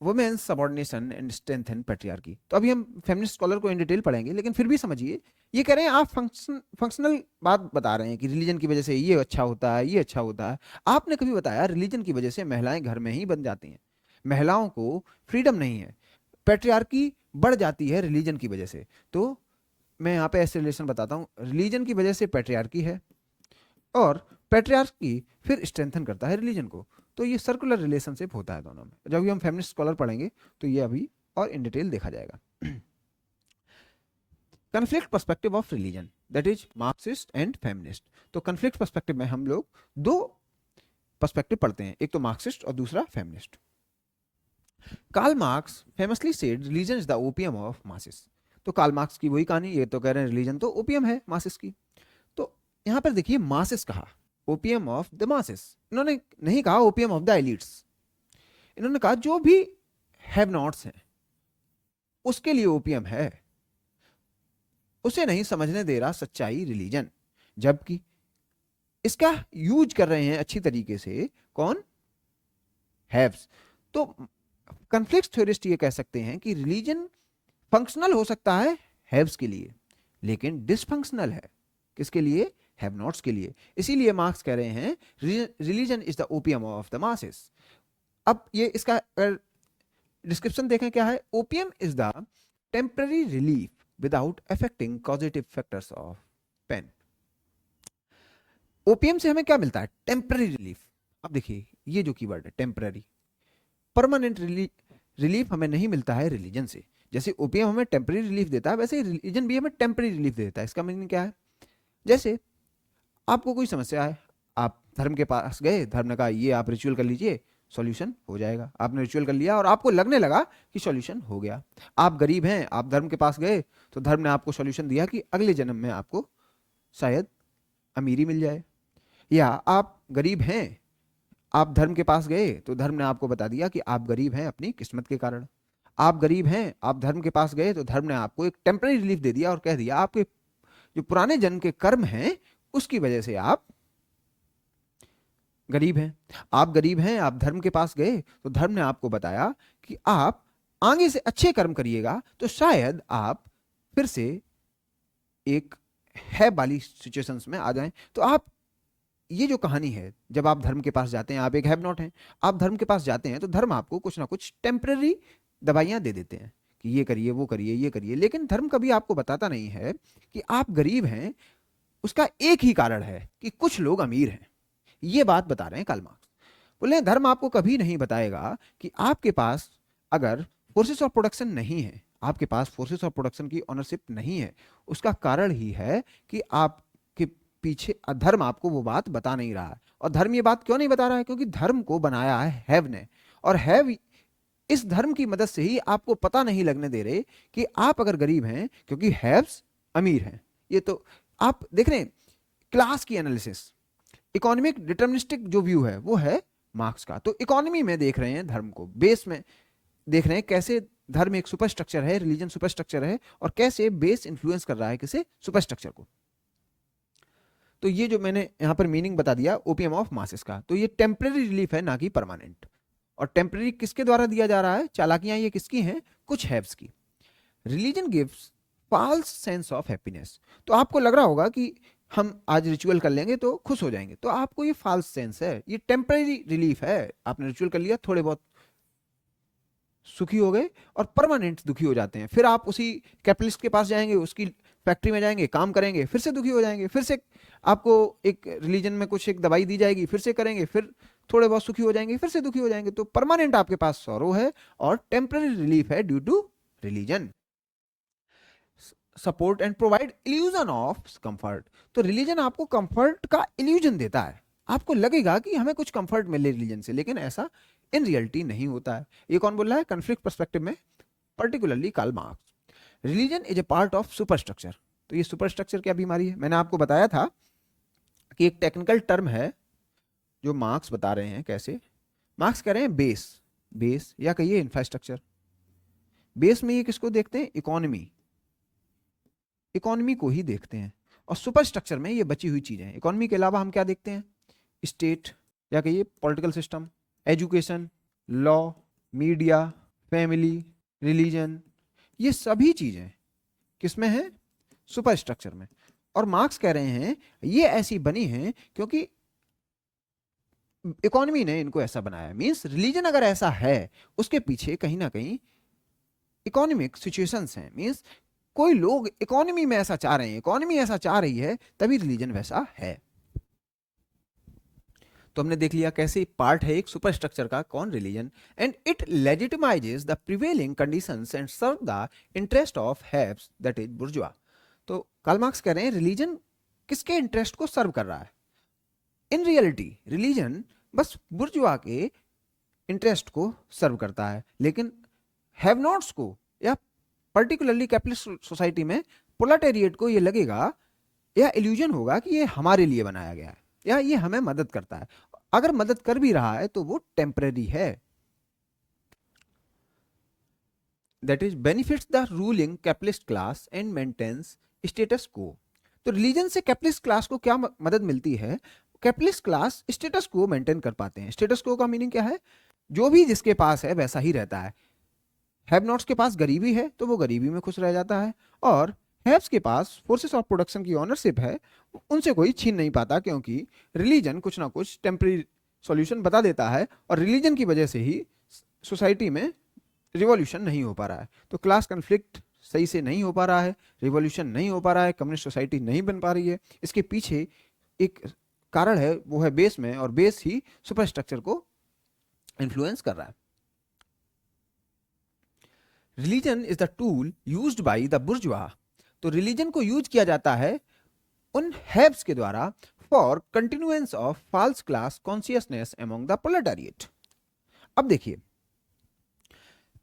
[SPEAKER 1] women's subordination and strengthen patriarchy। तो अभी हम फेमिनिस्ट स्कॉलर को इन डिटेल पढ़ेंगे, लेकिन फिर भी समझिए, ये कह रहे हैं आप फंक्शनल बात बता रहे हैं कि रिलीजन की वजह से ये अच्छा होता है, ये अच्छा होता है। आपने कभी बताया रिलीजन की वजह से महिलाएं घर में ही बन जाती हैं, महिलाओं को फ्रीडम नहीं है, पैट्रियार्की बढ़ जाती है रिलीजन की वजह से। तो मैं यहाँ पे ऐसे रिलेशन बताता हूँ, रिलीजन की वजह से पैट्रियार्की है, और पैट्रियार्की फिर स्ट्रेंथन करता है रिलीजन को। तो ये सर्कुलर रिलेशनशिप होता है दोनों में। जब भी हम फेमिनिस्ट स्कॉलर पढ़ेंगे तो ये अभी और इन डिटेल देखा जाएगा। Conflict perspective of religion, that is Marxist and feminist. तो कन्फ्लिक्ट पर्सपेक्टिव में हम लोग दो पर्सपेक्टिव पढ़ते हैं, एक तो मार्क्सिस्ट और दूसरा feminist. Karl Marx famously said religion is the opium of masses. तो कार्ल मार्क्स की वही कहानी, ये तो कह रहे हैं रिलीजन तो ओपियम है मासेस की। तो यहां पर देखिए, मासेस कहा, ओपियम ऑफ द मासेस। इन्होंने नहीं कहा ओपियम ऑफ द एलिट्स, इन्होंने कहा जो भी हैव नॉट्स हैं उसके लिए ओपियम है, उसे नहीं समझने दे रहा सच्चाई रिलीजन। जबकि इसका यूज कर रहे हैं अच्छी तरीके से कौन, हैव्स। तो कन्फ्लिक्ट थ्योरिस्ट ये कह सकते हैं कि रिलीजन फंक्शनल हो सकता है हैव्स के लिए, लेकिन डिसफंक्शनल है किसके लिए, हैव नॉट्स के लिए। इसीलिए मार्क्स कह रहे हैं religion is the opium of the masses. अब ये इसका डिस्क्रिप्शन देखें क्या है, opium is the temporary relief without affecting causative factors of pain. Opium से हमें क्या मिलता है, टेम्पररी रिलीफ। अब देखिए ये जो कीवर्ड है टेम्पररी, परमानेंट रिलीफ हमें नहीं मिलता है रिलीजन से। जैसे ओपियम हमें टेम्पररी रिलीफ देता है, वैसे रिलीजन भी हमें टेम्पररी रिलीफ देता है। इसका मीनिंग क्या है, जैसे आपको कोई समस्या है, आप धर्म के पास गए, धर्म ने कहा ये आप रिचुअल कर लीजिए, सॉल्यूशन हो जाएगा। आपने रिचुअल कर लिया और आपको लगने लगा कि सॉल्यूशन हो गया। आप गरीब हैं, आप धर्म के पास गए तो धर्म ने आपको सॉल्यूशन दिया कि अगले जन्म में आपको शायद अमीरी मिल जाए। या आप गरीब हैं, आप धर्म के पास गए तो धर्म ने आपको बता दिया कि आप गरीब हैं अपनी किस्मत के कारण। आप गरीब हैं, आप धर्म के पास गए तो धर्म ने आपको एक टेम्पररी रिलीफ दे दिया और कह दिया आपके जो पुराने जन्म के कर्म हैं उसकी वजह से आप गरीब हैं। आप गरीब हैं, आप धर्म के पास गए तो धर्म ने आपको बताया कि आप आगे से अच्छे कर्म करिएगा तो शायद आप फिर से एक है वाली सिचुएशंस में आ जाएं। तो आप, ये जो कहानी है, जब आप धर्म के पास जाते हैं, आप एक हैव नॉट हैं, आप धर्म के पास जाते हैं तो धर्म आपको कुछ ना कुछ टेम्पररी दवाइयां दे देते हैं कि ये करिए, वो करिए, ये करिए। लेकिन धर्म कभी आपको बताता नहीं है कि आप गरीब हैं उसका एक ही कारण है कि कुछ लोग अमीर हैं। ये बात बता रहे हैं कार्ल मार्क्स। बोले धर्म आपको कभी नहीं बताएगा कि आपके पास अगर फोर्सेस ऑफ प्रोडक्शन नहीं है, आपके पास फोर्सेस ऑफ प्रोडक्शन की ओनरशिप नहीं है, उसका कारण ही है कि आपके पीछे धर्म आपको वो बात बता नहीं रहा है। और धर्म ये बात क्यों नहीं बता रहा है? क्योंकि धर्म को बनाया है हैव ने, और हैव इस धर्म की मदद से ही आपको पता नहीं लगने दे रहे कि आप अगर गरीब हैं, क्योंकि हैव्स अमीर हैं। ये तो आप देख रहे हैं क्लास की एनालिसिस, इकोनॉमिक डिटर्मिनिस्टिक जो व्यू है वो है मार्क्स का। तो इकोनॉमी में देख रहे हैं धर्म को, बेस में देख रहे हैं कैसे धर्म एक सुपर स्ट्रक्चर है, रिलीजन सुपर स्ट्रक्चर है, और कैसे बेस इंफ्लुएंस कर रहा है किसे, सुपर स्ट्रक्चर को। तो ये जो मैंने यहां पर मीनिंग बता दिया ओपियम ऑफ मासेस का, तो ये टेम्पररी रिलीफ है ना कि परमानेंट। और टेम्पररी किसके द्वारा दिया जा रहा है? चालाकियां ये किसकी हैं? कुछ हैव्स की। Religion gives false sense of happiness. तो आपको लग रहा होगा कि हम आज रिचुअल कर लेंगे तो खुश हो जाएंगे, तो आपको ये फॉल्स सेंस है, ये टेम्पररी रिलीफ है। आपने रिचुअल कर लिया, थोड़े बहुत सुखी हो गए और परमानेंट दुखी हो जाते हैं। फिर आप उसी कैपिटलिस्ट के पास जाएंगे, उसकी फैक्ट्री में जाएंगे, काम करेंगे, फिर से दुखी हो जाएंगे। फिर से आपको एक रिलीजन में कुछ एक दवाई दी जाएगी, फिर से करेंगे, फिर थोड़े बहुत सुखी हो जाएंगे, फिर से दुखी हो जाएंगे। तो परमानेंट आपके पास सॉरो है और टेम्पररी रिलीफ है due to religion. Support and provide illusion of comfort. तो रिलीजन आपको कंफर्ट का इल्यूजन देता है, आपको लगेगा कि हमें कुछ कंफर्ट मिले रिलीजन से, लेकिन ऐसा इन रियलिटी नहीं होता है। ये कौन बोल रहा है? कॉन्फ्लिक्ट पर्सपेक्टिव में particularly Karl Marx. Religion is a part of superstructure. तो ये सुपर स्ट्रक्चर क्या बीमारी है? मैंने आपको बताया था कि एक टेक्निकल टर्म है जो मार्क्स बता रहे हैं। कैसे? मार्क्स कह रहे हैं बेस, बेस या कहिए इंफ्रास्ट्रक्चर। बेस में ये किसको देखते हैं? इकोनॉमी, इकोनॉमी को ही देखते हैं। और सुपर स्ट्रक्चर में ये बची हुई चीजें हैं। इकोनॉमी के अलावा हम क्या देखते हैं? स्टेट या कहिए political system, education, law, media, family, religion, ये सभी चीजें किसमें हैं? सुपर स्ट्रक्चर में। और मार्क्स कह रहे हैं ये ऐसी बनी हैं क्योंकि इकोनॉमी ने इनको ऐसा बनाया। मींस रिलीजन अगर ऐसा है उसके पीछे कहीं ना कहीं इकोनॉमिक सिचुएशंस हैं। मींस कोई लोग इकोनॉमी में ऐसा चाह रहे हैं, इकोनॉमी ऐसा चाह रही है, तभी रिलीजन वैसा है। तो हमने देख लिया कैसे पार्ट है एक सुपर स्ट्रक्चर का, कौन? Religion. And it legitimises the prevailing conditions and serve the interest of haves, that is bourgeois. तो कार्ल मार्क्स कह रहे हैं रिलीजन किसके इंटरेस्ट को सर्व कर रहा है? इन रियलिटी रिलीजन बस बुर्जुआ के इंटरेस्ट को सर्व करता है, लेकिन हैव नॉट्स को या पर्टिकुलरली कैपिटलिस्ट सोसाइटी में प्रोलेटेरिएट को ये लगेगा या इल्यूजन होगा कि ये हमारे लिए बनाया गया है या ये हमें मदद करता है। अगर मदद कर भी रहा है तो वो टेम्पररी है। That is benefits the ruling capitalist class and maintains status को। तो रिलीजन से कैपिटलिस्ट क्लास को क्या मदद मिलती है? कैपिटलिस्ट क्लास स्टेटस को मेंटेन कर पाते हैं। स्टेटस को का मीनिंग क्या है? जो भी जिसके पास है वैसा ही रहता है। हैव नॉट्स के पास गरीबी है तो वो गरीबी में खुश रह जाता है, और हैव्स के पास फोर्सेस ऑफ प्रोडक्शन की ऑनरशिप है, उनसे कोई छीन नहीं पाता, क्योंकि रिलीजन कुछ ना कुछ टेम्पररी सॉल्यूशन बता देता है। और रिलीजन की वजह से ही सोसाइटी में रिवॉल्यूशन नहीं हो पा रहा है। तो क्लास कन्फ्लिक्ट सही से नहीं हो पा रहा है, रिवॉल्यूशन नहीं हो पा रहा है, कम्युनिस्ट सोसाइटी नहीं बन पा रही है। इसके पीछे एक कारण है, वो है बेस में, और बेस ही सुपर स्ट्रक्चर को इन्फ्लुएंस कर रहा है। Religion is the tool used by the bourgeois. तो रिलीजन को यूज किया जाता है उन हैव्स के द्वारा for continuance of false class consciousness among the proletariat. अब देखिए,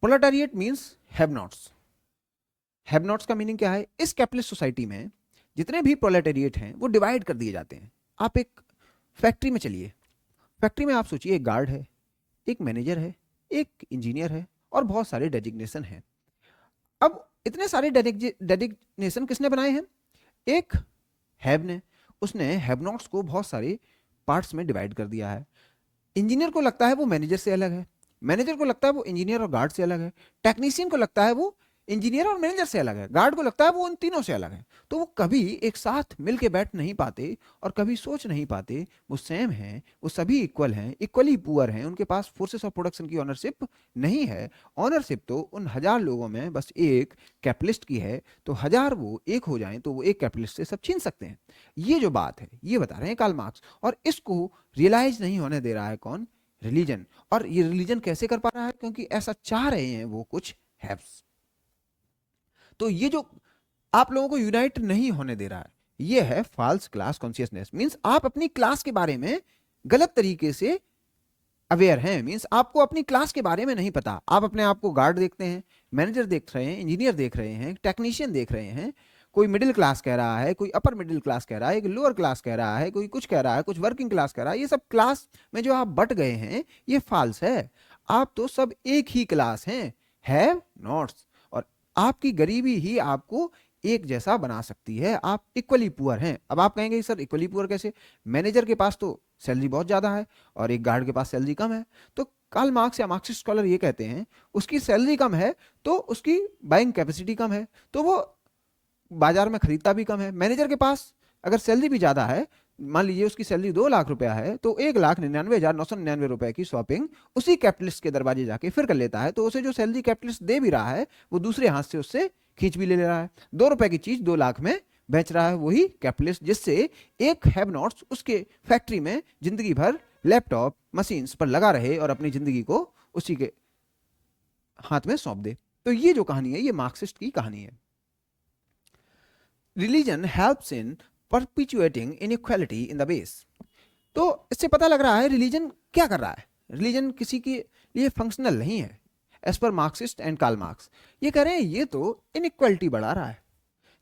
[SPEAKER 1] proletariat means have nots. Have nots का मीनिंग क्या है? इस कैपिटलिस्ट सोसाइटी में जितने भी प्रोलेटारिएट हैं वो डिवाइड कर दिए जाते हैं। आप एक फैक्ट्री में चलिए, फैक्ट्री में आप सोचिए एक गार्ड है, एक मैनेजर है, एक इंजीनियर है और बहुत सारे डेजिग्नेशन हैं। अब इतने सारे डेजिग्नेशन किसने बनाए हैं? एक हैव ने। उसने हैव नॉट्स को बहुत सारे पार्ट्स में डिवाइड कर दिया है। इंजीनियर को लगता है वो मैनेजर से अलग है, मैनेजर को लगता है वो इंजीनियर और गार्ड से अलग है, टेक्नीशियन को लगता है वो इंजीनियर और मैनेजर से अलग है, गार्ड को लगता है वो उन तीनों से अलग है। तो वो कभी एक साथ मिलके बैठ नहीं पाते और कभी सोच नहीं पाते वो सेम हैं, वो सभी इक्वल हैं, इक्वली पुअर हैं, उनके पास फोर्सेस ऑफ प्रोडक्शन की ऑनरशिप नहीं है। ऑनरशिप तो उन 1000 लोगों में बस एक कैपिटलिस्ट की है, तो 1000 वो एक हो जाएं तो वो एक कैपिटलिस्ट से सब छीन सकते हैं। ये जो बात है ये बता रहे हैं कार्ल मार्क्स, और इसको रियलाइज नहीं होने दे रहा है कौन? रिलीजन। और ये रिलीजन कैसे कर पा रहा है? क्योंकि ऐसा चाह रहे हैं वो कुछ हैव्स। तो ये जो आप लोगों को यूनाइट नहीं होने दे रहा है ये है फॉल्स क्लास कॉन्शियसनेस। मींस आप अपनी क्लास के बारे में गलत तरीके से अवेयर हैं, मींस आपको अपनी क्लास के बारे में नहीं पता। आप अपने आप को गार्ड देखते हैं, मैनेजर देख रहे हैं, इंजीनियर देख रहे हैं, टेक्नीशियन देख रहे हैं, कोई मिडिल क्लास कह रहा है, कोई अपर मिडिल क्लास कह रहा है, कोई लोअर क्लास कह रहा है, कोई कुछ कह रहा है, कुछ वर्किंग क्लास कह रहा है। ये सब क्लास में जो आप बट गए हैं ये फॉल्स है। आप तो सब एक ही क्लास हैं, हैव नॉट्स। और आपकी गरीबी ही आपको एक जैसा बना सकती है। आप इक्वली पुअर हैं। अब आप कहेंगे सर इक्वली पुअर कैसे? मैनेजर के पास तो सैलरी बहुत ज्यादा है और एक गार्ड के पास सैलरी कम है। तो कार्ल मार्क्स या मार्क्सिस्ट स्कॉलर ये कहते हैं उसकी सैलरी कम है तो उसकी बाइंग कैपेसिटी कम है, तो वो बाजार में खरीदता भी कम है। मैनेजर के पास अगर सैलरी भी ज्यादा है, मान लीजिए उसकी सैलरी 2 लाख रुपया है, तो 1,99,999 रुपए की शॉपिंग उसी कैपिटलिस्ट के दरवाजे जाके फिर कर लेता है। तो उसे जो सैलरी कैपिटलिस्ट दे भी रहा है वो दूसरे हाथ से उससे खींच भी ले रहा है। 2 रुपए की चीज 2 लाख में बेच रहा है वही कैपिटलिस्ट, जिससे एक हैव नॉट्स उसके फैक्ट्री में जिंदगी भर लैपटॉप मशीन्स पर लगा रहे और अपनी जिंदगी को उसी के हाथ में सौंप दे। तो ये जो कहानी है ये मार्क्सिस्ट की कहानी है। Religion helps in perpetuating inequality in the base. तो इससे पता लग रहा है रिलीजन क्या कर रहा है। रिलीजन किसी के लिए फंक्शनल नहीं है। एज पर मार्क्सिस्ट एंड कार्ल मार्क्स ये कह रहे हैं ये तो इनइक्वालिटी बढ़ा रहा है।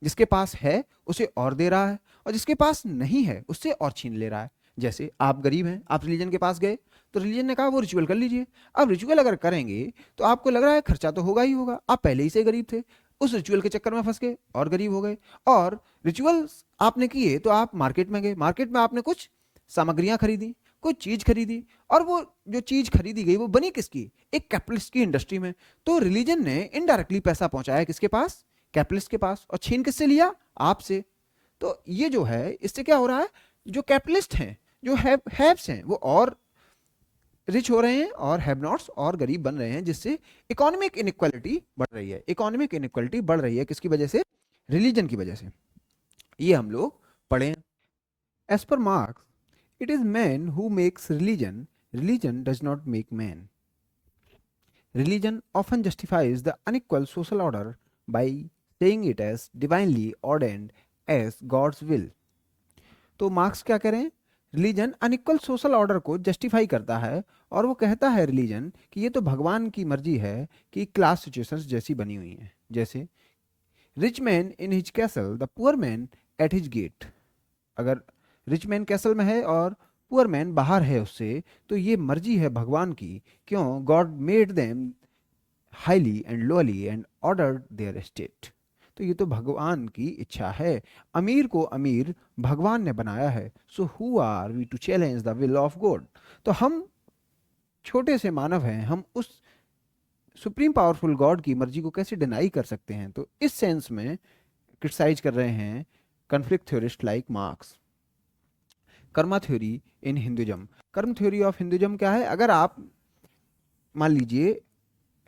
[SPEAKER 1] जिसके पास है उसे और दे रहा है और जिसके पास नहीं है उससे और छीन ले रहा है। जैसे आप गरीब हैं, आप रिलीजन के पास गए तो रिलीजन ने कहा वो रिचुअल कर लीजिए। अब रिचुअल अगर करेंगे तो आपको लग रहा है खर्चा तो होगा ही होगा, आप पहले ही से गरीब थे, उस रिचुअल के चक्कर में फंस गए और गरीब हो गए। और रिचुअल आपने किए तो आप मार्केट में गए, मार्केट में आपने कुछ सामग्रियां खरीदी, कुछ चीज खरीदी, और वो जो चीज खरीदी गई वो बनी किसकी? एक कैपिटलिस्ट की इंडस्ट्री में। तो रिलीजन ने इनडायरेक्टली पैसा पहुंचाया किसके पास? कैपिटलिस्ट के पास। और छीन किससे लिया? आपसे। तो ये जो है इससे क्या हो रहा है, जो कैपिटलिस्ट हैं, जो हैव्स हैं, वो और रिच हो रहे हैं और हैव नॉट्स और गरीब बन रहे हैं, जिससे इकोनॉमिक इनइक्वालिटी बढ़ रही है। इकोनॉमिक इनइक्वालिटी बढ़ रही है किसकी वजह से? रिलीजन की वजह से। ये हम लोग पढ़े हैं। एज पर Marx it is man who makes religion, religion does not make man. Religion often justifies the unequal social order by saying it as divinely ordained as God's will. तो मार्क्स क्या कह रहे हैं? रिलीजन अनइक्वल सोशल ऑर्डर को जस्टिफाई करता है और वो कहता है रिलीजन कि ये तो भगवान की मर्जी है कि क्लास सिचुएशंस जैसी बनी हुई हैं। जैसे rich man in his castle the poor man at his gate. अगर रिच मैन कैसल में है और पुअर मैन बाहर है उससे, तो ये मर्जी है भगवान की। क्यों? God made them highly and lowly and ordered their state. तो ये तो भगवान की इच्छा है। अमीर को अमीर भगवान ने बनाया है। So who are we to challenge the will of God. तो हम छोटे से मानव हैं, हम उस सुप्रीम पावरफुल गॉड की मर्जी को कैसे डिनाई कर सकते हैं? तो इस सेंस में क्रिटिसाइज कर रहे हैं conflict theorist like marks. Karma theory in Hinduism. कर्म थ्योरी ऑफ हिंदुइज्म क्या है? अगर आप मान लीजिए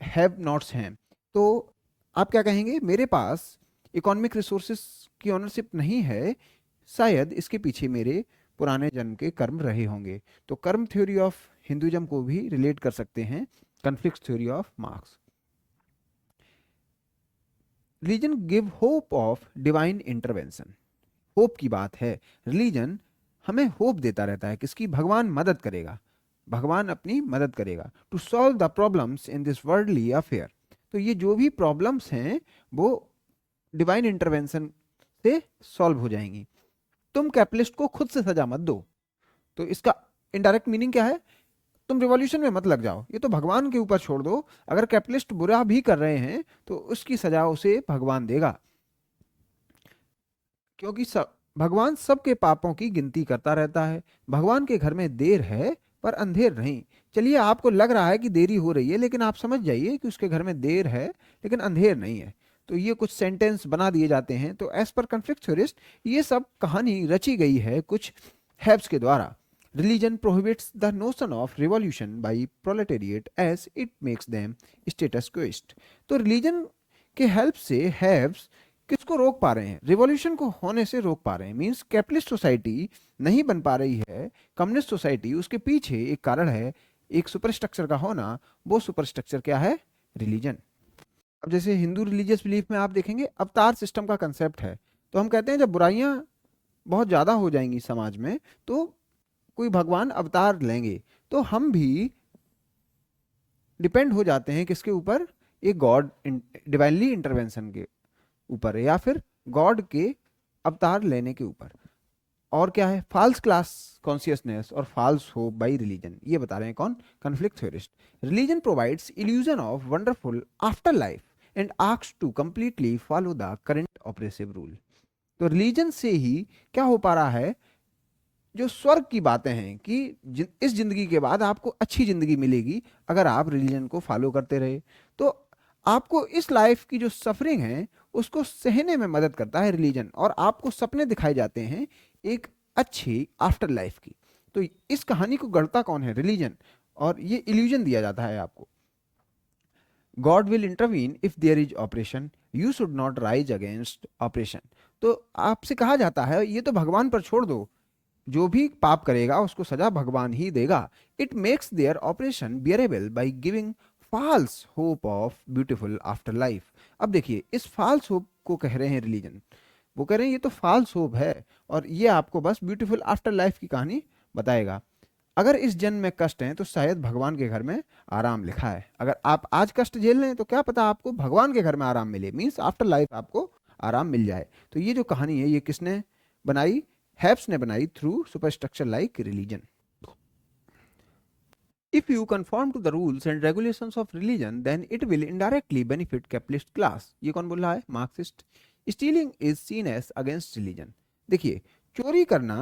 [SPEAKER 1] हैव नॉट्स हैं तो आप क्या कहेंगे? मेरे पास इकोनॉमिक रिसोर्सेस की ऑनरशिप नहीं है, शायद इसके पीछे मेरे पुराने जन्म के कर्म रहे होंगे। तो कर्म थ्योरी ऑफ हिंदुइज्म को भी रिलेट कर सकते हैं conflict theory of marks. Religion give hope of divine intervention. Hope की बात है। रिलीजन हमें होप देता रहता है किसकी? भगवान मदद करेगा। भगवान अपनी मदद करेगा to solve the problems in this worldly affair. तो ये जो भी प्रॉब्लम्स हैं वो डिवाइन इंटरवेंशन से सॉल्व हो जाएंगी। तुम कैपिटलिस्ट को खुद से सजा मत दो। तो इसका इनडायरेक्ट मीनिंग क्या है? तुम रिवॉल्यूशन में मत लग जाओ, ये तो भगवान के ऊपर छोड़ दो। अगर कैपिटलिस्ट बुरा भी कर रहे हैं तो उसकी सजा उसे भगवान देगा, क्योंकि भगवान सबके पापों की गिनती करता रहता है। भगवान के घर में देर है पर अंधेर नहीं। चलिए, आपको लग रहा है कि देरी हो रही है, लेकिन आप समझ जाइए कि उसके घर में देर है लेकिन अंधेर नहीं है। तो ये कुछ सेंटेंस बना दिए जाते हैं। तो एज पर कॉन्फ्लिक्ट थ्योरिस्ट ये सब कहानी रची गई है कुछ हैब्स के द्वारा। Religion prohibits the notion of revolution by proletariat as it makes them status quoist। तो रिलीजन के हेल्प से हैव्स किसको रोक पा रहे हैं? रिवॉल्यूशन को होने से रोक पा रहे हैं। मींस कैपिटलिस्ट सोसाइटी नहीं बन पा रही है, कम्युनिस्ट सोसाइटी। उसके पीछे एक कारण है, एक सुपर स्ट्रक्चर का होना। वो सुपर स्ट्रक्चर क्या है? रिलीजन। अब जैसे हिंदू रिलीजियस बिलीफ में आप देखेंगे अवतार सिस्टम का कंसेप्ट है। तो हम कहते हैं जब बुराइयां बहुत ज़्यादा हो जाएंगी समाज में तो कोई भगवान अवतार लेंगे। तो हम भी डिपेंड हो जाते हैं किसके ऊपर? एक गॉड डिवाइनली इंटरवेंशन के ऊपर, या फिर गॉड के अवतार लेने के ऊपर। और क्या है? फाल्स क्लास कॉन्शियसनेस और फाल्स होप बाय रिलीजन। ये बता रहे हैं कौन? Conflict theorist. Religion provides illusion of wonderful after life and asks to completely follow the current oppressive rule. तो रिलीजन से ही क्या हो पा रहा है? जो स्वर्ग की बातें हैं कि इस जिंदगी के बाद आपको अच्छी जिंदगी मिलेगी अगर आप रिलीजन को फॉलो करते रहे। तो आपको इस लाइफ की जो सफरिंग है उसको सहने में मदद करता है रिलीजन, और आपको सपने दिखाए जाते हैं एक अच्छी आफ्टर लाइफ की। तो इस कहानी को गढ़ता कौन है? रिलीजन। और ये इल्यूजन दिया जाता है आपको। God will intervene if there is oppression, you should not rise against oppression. तो आपसे कहा जाता है ये तो भगवान पर छोड़ दो, जो भी पाप करेगा उसको सजा भगवान ही देगा। It makes their oppression bearable by giving false hope of beautiful after life. अब देखिए, इस फॉल्स होप को कह रहे हैं रिलीजन। वो कह रहे हैं ये तो फॉल्स होप है और ये आपको बस ब्यूटीफुल आफ्टर लाइफ की कहानी बताएगा। अगर इस जन्म में कष्ट हैं तो शायद भगवान के घर में आराम लिखा है। अगर आप आज कष्ट झेल रहे हैं तो क्या पता आपको भगवान के घर में आराम मिले, मीन्स आफ्टर लाइफ आपको आराम मिल जाए। तो ये जो कहानी है ये किसने बनाई? हैब्स ने बनाई through superstructure like religion. If you conform to the rules and regulations of religion, then it will indirectly benefit capitalist class। ये कौन बोल रहा है? Marxist. Stealing is seen as against religion। देखिए, चोरी करना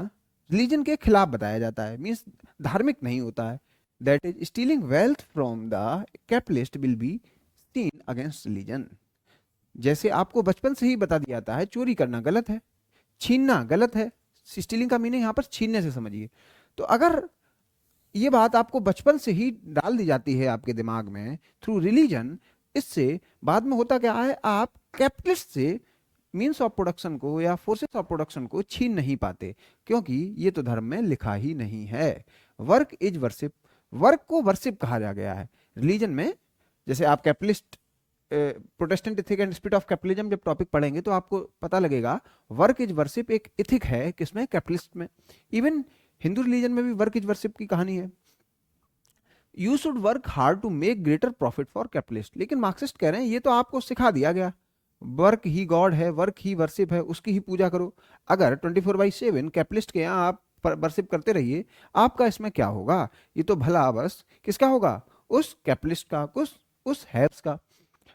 [SPEAKER 1] रिलीजन के खिलाफ बताया जाता है, मीन्स धार्मिक नहीं होता है। That is, stealing wealth from the capitalist will be seen against religion। जैसे आपको बचपन से ही बता दिया जाता है चोरी करना गलत है, छीनना गलत है। स्टीलिंग का मीनिंग यहाँ पर छीनने से समझिए। तो अगर ये बात आपको बचपन से ही डाल दी जाती है आपके दिमाग में थ्रू रिलीजन, इससे बाद में होता क्या है? आप कैपिटलिस्ट से मीन्स ऑफ प्रोडक्शन को या फोर्सेस ऑफ प्रोडक्शन को छीन नहीं पाते, क्योंकि ये तो धर्म में लिखा ही नहीं है। Work is worship. वर्क को वर्शिप कहा जा गया है रिलीजन में। जैसे आप capitalist Protestant ethic and spirit of capitalism जब टॉपिक पढ़ेंगे तो आपको पता लगेगा वर्क इज वर्शिप एक इथिक है किसमें? कैपिटलिस्ट में। इवन हिंदू रिलीजन में भी वर्क इज वर्शिप की कहानी है। You should work hard to make greater profit for capitalist. लेकिन मार्क्सिस्ट कह रहे हैं ये तो आपको सिखा दिया गया, वर्क ही गॉड है, वर्क ही वर्शिप है, उसकी ही पूजा करो। अगर 24/7 कैपिटलिस्ट के यहाँ आप वर्शिप करते रहिए, आपका इसमें क्या होगा? ये तो भला बस किसका होगा? उस कैपिटलिस्ट का, उस हैव्स का।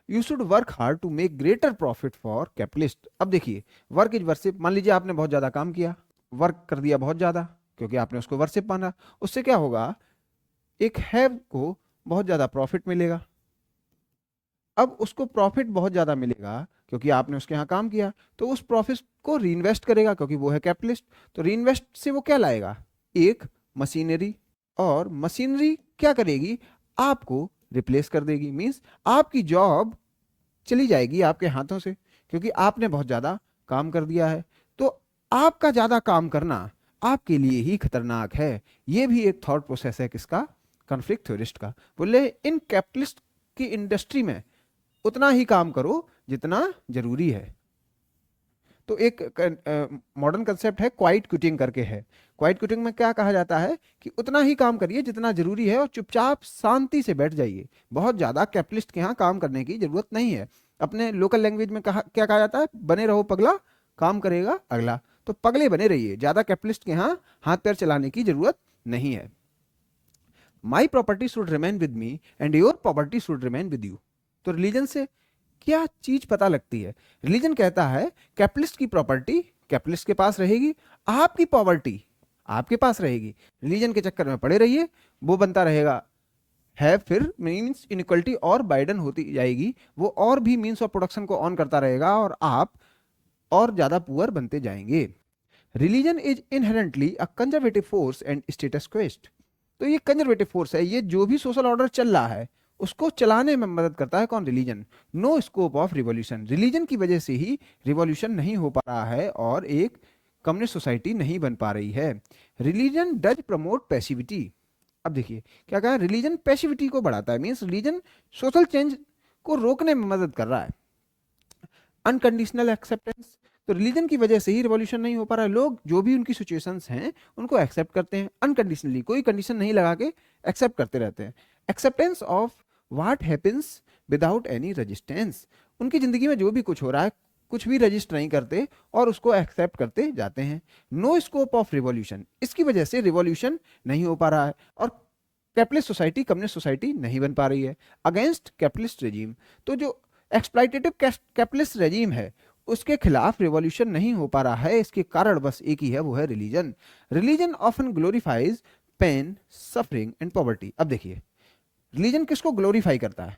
[SPEAKER 1] You should work hard to make greater profit for capitalist. अब देखिए, वर्क इज वर्शिप। मान लीजिए आपने बहुत ज्यादा काम किया, वर्क कर दिया बहुत ज्यादा, क्योंकि आपने उसको वर्शिप माना। उससे क्या होगा? एक हैव को बहुत ज्यादा प्रॉफिट मिलेगा। अब उसको प्रॉफिट बहुत ज्यादा मिलेगा क्योंकि आपने उसके यहाँ काम किया, तो उस प्रॉफिट को रीइन्वेस्ट करेगा क्योंकि वो है कैपिटलिस्ट। तो रीइन्वेस्ट से वो क्या लाएगा? एक मशीनरी। और मशीनरी क्या करेगी? आपको रिप्लेस कर देगी। मीन्स आपकी जॉब चली जाएगी आपके हाथों से, क्योंकि आपने बहुत ज्यादा काम कर दिया है। तो आपका ज्यादा काम करना आपके लिए ही खतरनाक है। ये भी एक थॉट प्रोसेस है किसका? कॉन्फ्लिक्ट थ्योरिस्ट का। बोले इन कैपिटलिस्ट की इंडस्ट्री में उतना ही काम करो जितना जरूरी है। तो एक मॉडर्न कंसेप्ट है क्वाइट क्विटिंग करके है। क्वाइट क्विटिंग में क्या कहा जाता है कि उतना ही काम करिए जितना जरूरी है और चुपचाप शांति से बैठ जाइए। बहुत ज्यादा कैपिटलिस्ट के यहाँ काम करने की जरूरत नहीं है। अपने लोकल लैंग्वेज में कहा क्या कहा जाता है, बने रहो पगला, काम करेगा अगला। तो पगले बने रहिए, ज्यादा कैपिटलिस्ट के यहाँ हाथ पैर चलाने की जरूरत नहीं है। माई property should remain with me and your property should remain with you. तो रिलीजन से क्या चीज पता लगती है? रिलीजन कहता है कैपिटलिस्ट की प्रॉपर्टी कैपिटलिस्ट के पास रहेगी, आपकी प्रॉपर्टी आपके पास रहेगी। रिलीजन के चक्कर में पड़े रहिए, वो बनता रहेगा है, फिर मीन्स इनइक्वलिटी और बाइडन होती जाएगी, वो और भी मीन्स ऑफ प्रोडक्शन को ऑन करता रहेगा और आप और ज्यादा पुअर बनते जाएंगे। Religion is inherently a conservative force and status quest. तो ये कंजर्वेटिव फोर्स है, ये जो भी सोशल ऑर्डर चल रहा है उसको चलाने में मदद करता है। कौन? Religion. No scope of revolution, religion की वजह से ही रिवॉल्यूशन नहीं हो पा रहा है और एक कम्युनिस्ट सोसाइटी नहीं बन पा रही है। Religion does promote passivity. अब देखिए क्या कहा, रिलीजन पैसिविटी को बढ़ाता है, मीन्स रिलीजन सोशल चेंज को रोकने में मदद कर रहा है। अनकंडीशनल एक्सेप्टेंस, तो रिलीजन की वजह से ही रिवॉल्यूशन नहीं हो पा रहा है। लोग जो भी उनकी सिचुएशंस हैं उनको एक्सेप्ट करते हैं अनकंडीशनली, कोई कंडीशन नहीं लगा के एक्सेप्ट करते रहते हैं। Acceptance of what happens without any resistance, उनकी जिंदगी में जो भी कुछ हो रहा है कुछ भी रजिस्ट नहीं करते और उसको एक्सेप्ट करते जाते हैं। नो स्कोप ऑफ रिवॉल्यूशन, इसकी वजह से रिवॉल्यूशन नहीं हो पा रहा है और कैपिटलिस्ट सोसाइटी कम्युनिस्ट सोसाइटी नहीं बन पा रही है। अगेंस्ट कैपिटलिस्ट रेजिम, तो जो एक्सप्लॉइटेटिव कैपिटलिस्ट रेजिम है उसके खिलाफ रिवॉल्यूशन नहीं हो पा रहा है। इसके कारण बस एक ही है, वो है religion. Religion often glorifies pain, suffering and poverty. अब देखिए रिलीजन किसको ग्लोरीफाई करता है?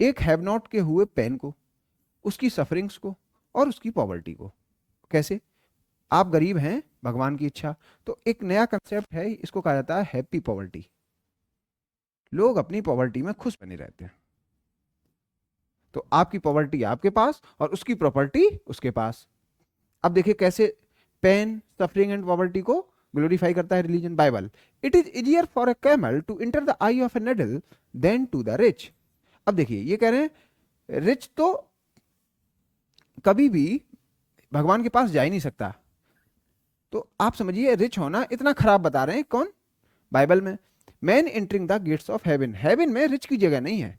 [SPEAKER 1] एक हैव नॉट के हुए पेन को, उसकी सफरिंग्स को और उसकी पॉवर्टी को। कैसे? आप गरीब हैं, भगवान की इच्छा, तो एक नया कंसेप्ट है, इसको कहा जाता है हैप्पी पॉवर्टी। लोग अपनी पॉवर्टी में खुश बने रहते हैं। तो आपकी पॉवर्टी आपके पास और उसकी प्रॉपर्टी उसके पास। अब देखिए कैसे पेन, सफरिंग एंड पॉवर्टी को ग्लोरीफाई करता है religion. Bible, it is easier for a camel to enter the eye of a needle than to the rich. अब देखिए ये कह रहे हैं रिच तो कभी भी भगवान के पास जा ही नहीं सकता। तो आप समझिए रिच होना इतना खराब बता रहे हैं कौन? बाइबल में। Man entering the gates of heaven, heaven में रिच की जगह नहीं है,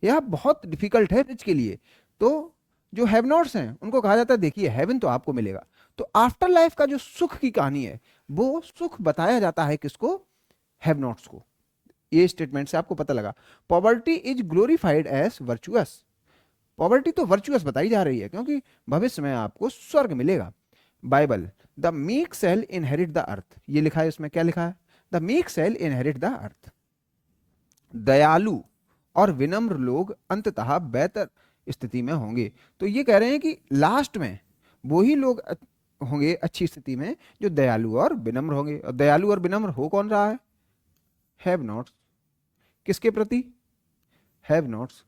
[SPEAKER 1] यह बहुत डिफिकल्ट है रिच के लिए। तो जो हैव नॉट्स हैं उनको कहा जाता है देखिए हेवन तो आपको मिलेगा। तो आफ्टर लाइफ का जो सुख की कहानी है वो सुख बताया जाता है किसको? हैव नॉट्स को। ये स्टेटमेंट से आपको पता लगा। Poverty is glorified as virtuous, poverty तो वर्चुअस बताई जा रही है क्योंकि भविष्य में आपको स्वर्ग मिलेगा। Bible, the meek shall inherit the earth, ये लिखा है इसमें, क्या लिखा है? The meek shall inherit the earth. दयालु और विनम्र लोग अंततः बेहतर स्थिति में होंगे। तो ये कह रहे हैं कि लास्ट में वही लोग होंगे अच्छी स्थिति में जो दयालु और विनम्र होंगे। और दयालु और विनम्र हो कौन रहा है? Have nots. किसके प्रति? Have nots.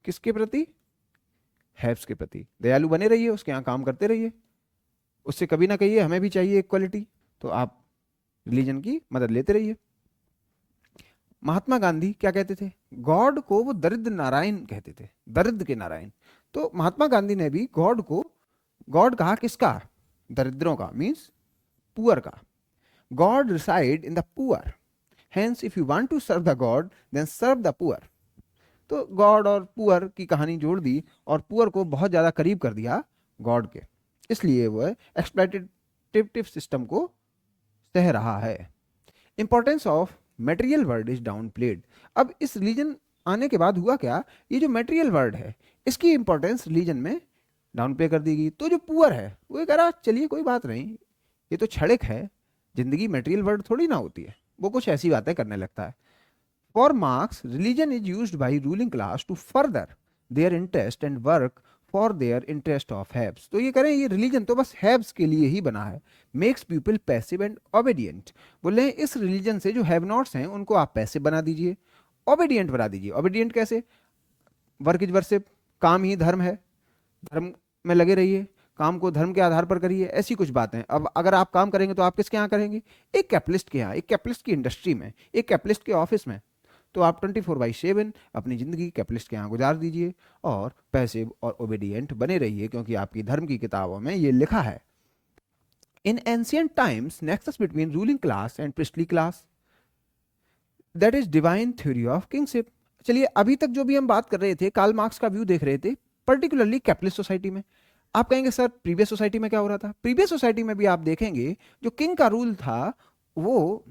[SPEAKER 1] किसके प्रति? हैव्स के प्रति। दयालु बने रहिए, उसके यहाँ काम करते रहिए, उससे कभी ना कहिए हमें भी चाहिए इक्वलिटी, तो आप रिलीजन की मदद लेते रहिए। महात्मा गांधी क्या कहते थे? गॉड को वो दरिद्र नारायण कहते थे, दरिद्र के नारायण। तो महात्मा गांधी ने भी गॉड को, गॉड कहा किसका? दरिद्रों का, मीन्स पुअर का। God reside in the poor, hence if you want to serve the God then serve the poor. तो गॉड और पुअर की कहानी जोड़ दी और पुअर को बहुत ज्यादा करीब कर दिया गॉड के, इसलिए वह एक्सप्लॉइटेटिव सिस्टम को सह रहा है। Importance of material word is down played. अब इस रिलीजन आने के बाद हुआ क्या? ये जो मटेरियल वर्ड है इसकी इंपॉर्टेंस रिलीजन में डाउन प्ले कर दी गई। तो जो पुअर है वो कह रहा चलिए कोई बात नहीं, ये तो क्षणिक है, जिंदगी मटेरियल वर्ड थोड़ी ना होती है, वो कुछ ऐसी बातें करने लगता है। For Marx, religion is used by ruling class to further their interest and work for their interest of haves. तो ये कह रहे हैं ये रिलीजन तो बस हैव्स के लिए ही बना है। Makes people passive and obedient, बोले इस रिलीजन से जो हैव नॉट्स हैं उनको आप पैसिव बना दीजिए, ओबीडियंट बना दीजिए। ओबीडियंट कैसे? वर्क इज वर्शिप, काम ही धर्म है, धर्म में लगे रहिए, काम को धर्म के आधार पर करिए, ऐसी कुछ बातें। अब अगर आप काम करेंगे तो आप किसके यहाँ करेंगे? एक कैपिटलिस्ट के यहाँ, एक कैपिटलिस्ट की इंडस्ट्री में, एक कैपिटलिस्ट के ऑफिस में। तो आप 24/7 अपनी ज़िंदगी कैपिटलिस्ट के यहाँ गुजार दीजिए और पैसिव और ओबीडियंट बने रहिए, क्योंकि आपकी धर्म की किताबों में ये लिखा है। In ancient times nexus between ruling class and priestly class, that is divine theory of kingship. चलिए, अभी तक जो भी हम बात कर रहे थे, कार्ल मार्क्स का व्यू देख रहे थे पर्टिकुलरली कैपिटलिस्ट सोसाइटी में। आप कहेंगे सर प्रीवियस सोसाइटी में क्या हो रहा था? प्रीवियस सोसाइटी में भी आप देखेंगे जो किंग का रूल था वो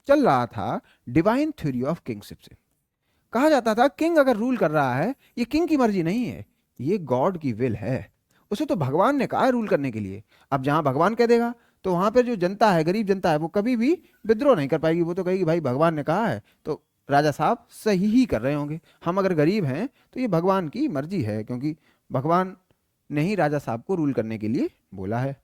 [SPEAKER 1] चल रहा था डिवाइन थ्योरी ऑफ किंगशिप से। कहा जाता था किंग अगर रूल कर रहा है, ये किंग की मर्जी नहीं है, ये गॉड की विल है। उसे तो भगवान ने कहा है रूल करने के लिए। अब जहां भगवान कह देगा तो वहां पर जो जनता है, गरीब जनता है, वो कभी भी विद्रोह नहीं कर पाएगी। वो तो कहेगी भाई भगवान ने कहा है तो राजा साहब सही ही कर रहे होंगे, हम अगर गरीब हैं तो ये भगवान की मर्जी है, क्योंकि भगवान ने ही राजा साहब को रूल करने के लिए बोला है।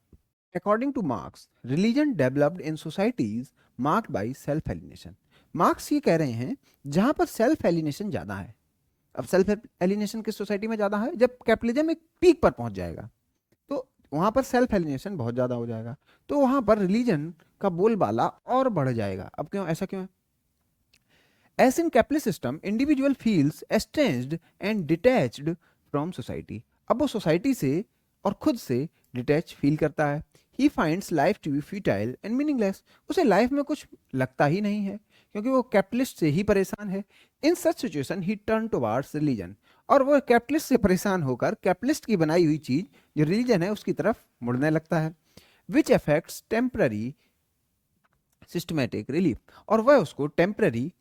[SPEAKER 1] According two marks, religion developed in societies marked by self alienation. Marks ये कह रहे हैं जहां पर सेल्फ एलिनेशन ज्यादा है। अब सेल्फ एलिनेशन किस सोसाइटी में ज्यादा है? जब कैपिटलिज्म एक पीक पर पहुंच जाएगा तो वहां पर सेल्फ एलिनेशन बहुत ज्यादा हो जाएगा, तो वहां पर रिलीजन का बोलबाला और बढ़ जाएगा। अब क्यों, ऐसा क्यों है? As in capitalist system, individual feels estranged and detached from society. अब वो सोसाइटी से और खुद से डिटैच फील करता है। He finds life to be futile and meaningless. उसे लाइफ में कुछ लगता ही नहीं है, क्योंकि वो कैपिटलिस्ट से ही परेशान है। In such situation, he turn towards religion. और वो कैपिटलिस्ट से परेशान होकर कैपिटलिस्ट की बनाई हुई चीज जो रिलीजन है उसकी तरफ मुड़ने लगता है। Which affects temporary systematic relief. और वह उसको टेम्पररी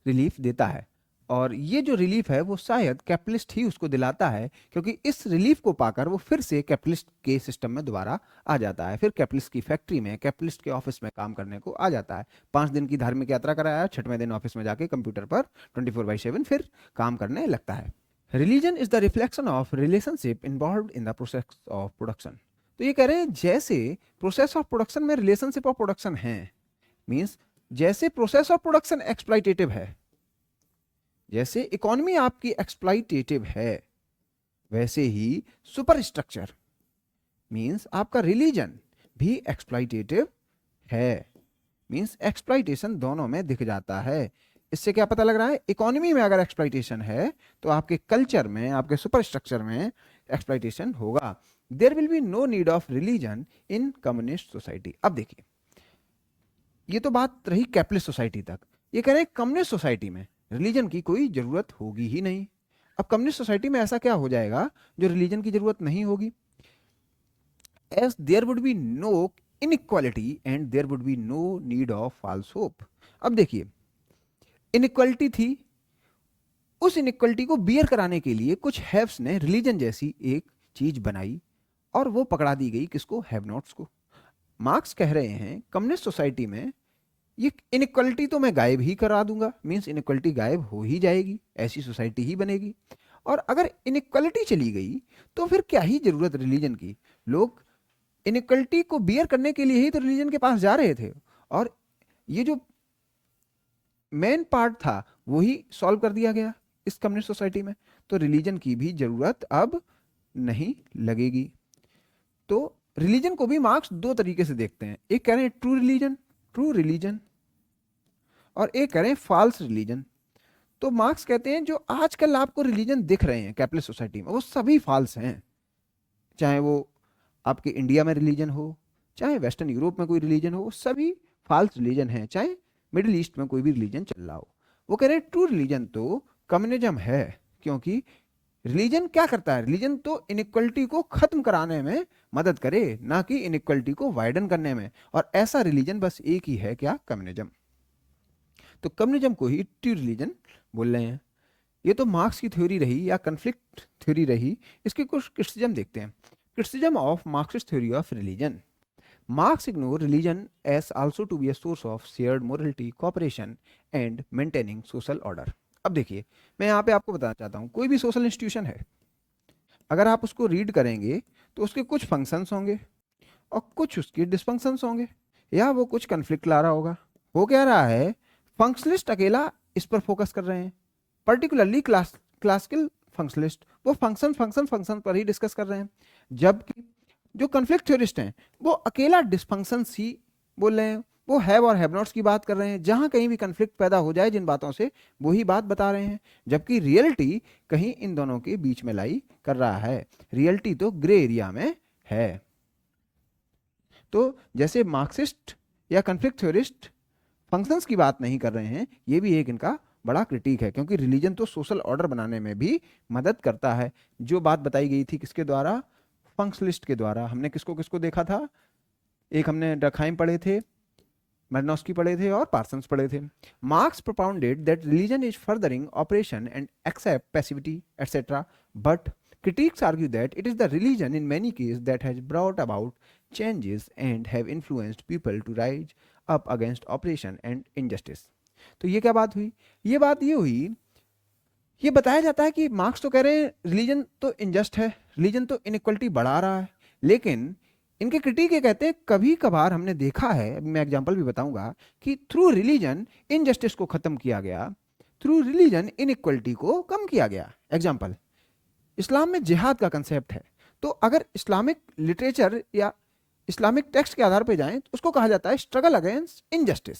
[SPEAKER 1] रिलीफ देता है, और ये जो रिलीफ है वो शायद कैपिटलिस्ट ही उसको दिलाता है, क्योंकि इस रिलीफ को पाकर वो फिर से कैपिटलिस्ट के सिस्टम में दोबारा आ जाता है, फिर कैपिटलिस्ट की फैक्ट्री में, कैपिटलिस्ट के ऑफिस में काम करने को आ जाता है। 5 दिन की धार्मिक यात्रा कराया, 6वें दिन ऑफिस में जाके कंप्यूटर पर 24/7 फिर काम करने लगता है। Religion is the reflection of relationship involved in the process of production. तो ये कह रहे हैं जैसे प्रोसेस ऑफ प्रोडक्शन में रिलेशनशिप ऑफ प्रोडक्शन है, मीन्स जैसे प्रोसेस ऑफ प्रोडक्शन एक्सप्लॉइटेटिव है, जैसे इकोनॉमी आपकी एक्सप्लॉइटेटिव है, वैसे ही सुपर स्ट्रक्चर मींस आपका रिलीजन भी एक्सप्लॉइटेटिव है। मींस एक्सप्लॉइटेशन दोनों में दिख जाता है। इससे क्या पता लग रहा है? इकोनॉमी में अगर एक्सप्लॉइटेशन है तो आपके कल्चर में, आपके सुपर स्ट्रक्चर में एक्सप्लॉइटेशन होगा। There will be no need of religion in communist society. अब देखिए, ये तो बात रही कैपिटलिस्ट सोसाइटी तक। ये कह रहे हैं कम्युनिस्ट सोसाइटी में रिलीजन की कोई जरूरत होगी ही नहीं। अब कम्युनिस्ट सोसाइटी में ऐसा क्या हो जाएगा जो रिलीजन की जरूरत नहीं होगी? As there would be no inequality and there would be no need of false hope. अब देखिए, इनइक्वालिटी थी, उस इनइक्वालिटी को बियर कराने के लिए कुछ हैव्स ने रिलीजन जैसी एक चीज बनाई और वो पकड़ा दी गई किसको? हैव नॉट्स को। मार्क्स कह रहे हैं कम्युनिस्ट सोसाइटी में ये इनइक्वालिटी तो मैं गायब ही करा दूंगा, मींस इनइक्वालिटी गायब हो ही जाएगी, ऐसी सोसाइटी ही बनेगी। और अगर इनइक्वालिटी चली गई तो फिर क्या ही जरूरत रिलीजन की? लोग इनइक्वालिटी को बियर करने के लिए ही तो रिलीजन के पास जा रहे थे, और ये जो मेन पार्ट था वही सॉल्व कर दिया गया इस कम्युनिस्ट सोसाइटी में, तो रिलीजन की भी जरूरत अब नहीं लगेगी। तो रिलीजन को भी मार्क्स दो तरीके से देखते हैं। एक कह रहे हैं ट्रू रिलीजन और एक कह रहे हैं फॉल्स रिलीजन। तो मार्क्स कहते हैं जो आजकल आपको रिलीजन दिख रहे हैं कैपिटलिस्ट सोसाइटी में वो सभी फॉल्स हैं। चाहे वो आपके इंडिया में रिलीजन हो, चाहे वेस्टर्न यूरोप में कोई रिलीजन हो, सभी फॉल्स रिलीजन है। चाहे मिडिल ईस्ट में कोई भी रिलीजन चल रहा हो, वो कह रहे हैं ट्रू रिलीजन तो कम्युनिज्म है, क्योंकि रिलीजन क्या करता है? रिलीजन तो इनइक्वालिटी को खत्म कराने में मदद करे, ना कि इनइक्वालिटी को वाइडन करने में। और ऐसा रिलीजन बस एक ही है, क्या? कम्युनिज्म। तो कम्युनिज्म को ही ट्रू रिलीजन बोल रहे हैं। ये तो मार्क्स की थ्योरी रही या कन्फ्लिक्ट थ्योरी रही। इसके कुछ क्रिटिसिज्म देखते हैं। Criticism of Marxist theory of religion. Marx ignore religion as also to be a source of shared morality, cooperation and maintaining social order. अब देखिए, मैं यहाँ पे आपको बताना चाहता हूँ, कोई भी सोशल इंस्टीट्यूशन है, अगर आप उसको रीड करेंगे तो उसके कुछ फंक्शंस होंगे और कुछ उसके डिसफंक्शंस होंगे, या वो कुछ कन्फ्लिक्ट ला रहा होगा। वो क्या रहा है? फंक्शनलिस्ट अकेला इस पर फोकस कर रहे हैं, पर्टिकुलरली क्लासिकल फंक्शनलिस्ट वो फंक्शन पर ही डिस्कस कर रहे हैं, जबकि जो कन्फ्लिक्ट थ्योरिस्ट हैं वो अकेला डिस्फंक्शंस ही बोल रहे हैं, वो हैव और हैव नॉट्स की बात कर रहे हैं, जहां कहीं भी कंफ्लिक्ट पैदा हो जाए जिन बातों से, वही बात बता रहे हैं, जबकि रियलिटी कहीं इन दोनों के बीच में लाई कर रहा है। रियलिटी तो ग्रे एरिया में है। तो जैसे मार्क्सिस्ट या कंफ्लिक्ट थ्योरिस्ट फंक्शंस की बात नहीं कर रहे हैं, ये भी एक इनका बड़ा क्रिटिक है, क्योंकि रिलीजन तो सोशल ऑर्डर बनाने में भी मदद करता है। जो बात बताई गई थी किसके द्वारा, फंक्शनलिस्ट के द्वारा। हमने किसको किसको देखा था, एक हमने डरखाइम पढ़े थे, मरनोस्की पढ़े थे और पार्सन्स पढ़े थे। Marks propounded that religion is furthering oppression and accept passivity etc, but critics argue that it is the religion in many cases that has brought about changes and have influenced people to rise up against oppression and injustice। तो ये क्या बात हुई, ये बात ये हुई, ये बताया जाता है कि मार्क्स तो कह रहे हैं रिलीजन तो इनजस्ट है, रिलीजन तो इनइक्वलिटी बढ़ा रहा है, लेकिन इनके क्रिटिक ये कहते हैं कभी कभार हमने देखा है, मैं एग्जांपल भी बताऊंगा, कि थ्रू रिलीजन इनजस्टिस को खत्म किया गया, थ्रू रिलीजन इनइक्वलिटी को कम किया गया। एग्जांपल, इस्लाम में जिहाद का कंसेप्ट है, तो अगर इस्लामिक लिटरेचर या इस्लामिक टेक्स्ट के आधार पर जाएं तो उसको कहा जाता है स्ट्रगल अगेंस्ट इनजस्टिस।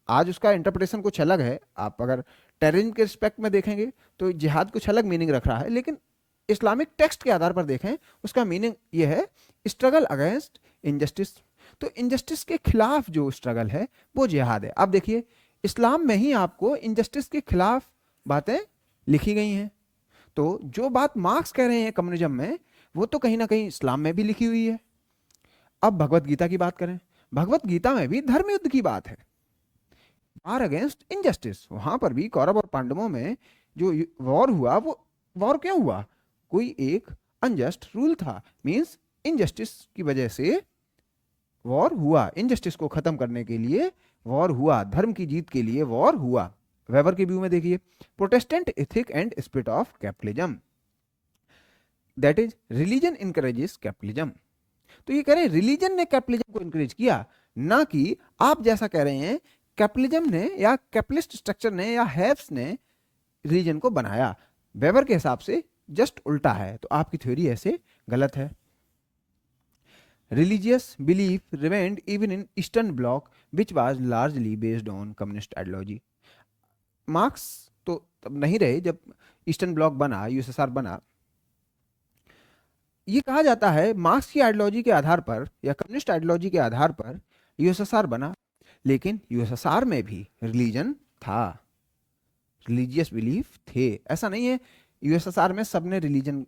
[SPEAKER 1] आज उसका इंटरप्रिटेशन कुछ अलग है, आप अगर टेररिज्म के रिस्पेक्ट में देखेंगे तो जिहाद कुछ अलग मीनिंग रख रहा है, लेकिन इस्लामिक टेक्स्ट के आधार पर देखें उसका मीनिंग ये है स्ट्रगल अगेंस्ट इनजस्टिस। तो इनजस्टिस के खिलाफ जो स्ट्रगल है वो जिहाद है। अब देखिए इस्लाम में ही आपको इनजस्टिस के खिलाफ बातें लिखी गई हैं, तो जो बात मार्क्स कह रहे हैं कम्युनिज्म में, वो तो कहीं ना कहीं इस्लाम में भी लिखी हुई है। अब भगवत गीता की बात करें, भगवत गीता में भी धर्म युद्ध की बात है, वार अगेंस्ट इनजस्टिस। वहां पर भी कौरव और पांडवों में जो वॉर हुआ, वो वॉर क्या हुआ, कोई एक अनजस्ट रूल था, मींस इनजस्टिस की वजह से वॉर हुआ, इनजस्टिस को खत्म करने के लिए वॉर हुआ, धर्म की जीत के लिए वॉर हुआ। वेबर के व्यू में देखिए, Protestant ethic and spirit of capitalism, that is religion encourages capitalism. तो ये कह रहे हैं रिलीजन ने कैपिटलिज्म को इनकरेज किया, ना कि आप जैसा कह रहे हैं कैपिटलिज्म ने या कैपिटलिस्ट स्ट्रक्चर ने या हैव्स ने रिलीजन को बनाया। वेबर के हिसाब से जस्ट उल्टा है, तो आपकी थ्योरी ऐसे गलत है। Religious belief remained even in eastern block which was largely based on communist ideology. Marks तो तब नहीं रहे जब ईस्टर्न ब्लॉक बना, यूएसएसआर बना। ये कहा जाता है मार्क्स की आइडियोलॉजी के आधार पर या कम्युनिस्ट आइडियोलॉजी के आधार पर यूएसएसआर बना, लेकिन यूएसएसआर में भी रिलीजन था, रिलीजियस बिलीफ थे। ऐसा नहीं है यूएसएसआर में सबने रिलीजन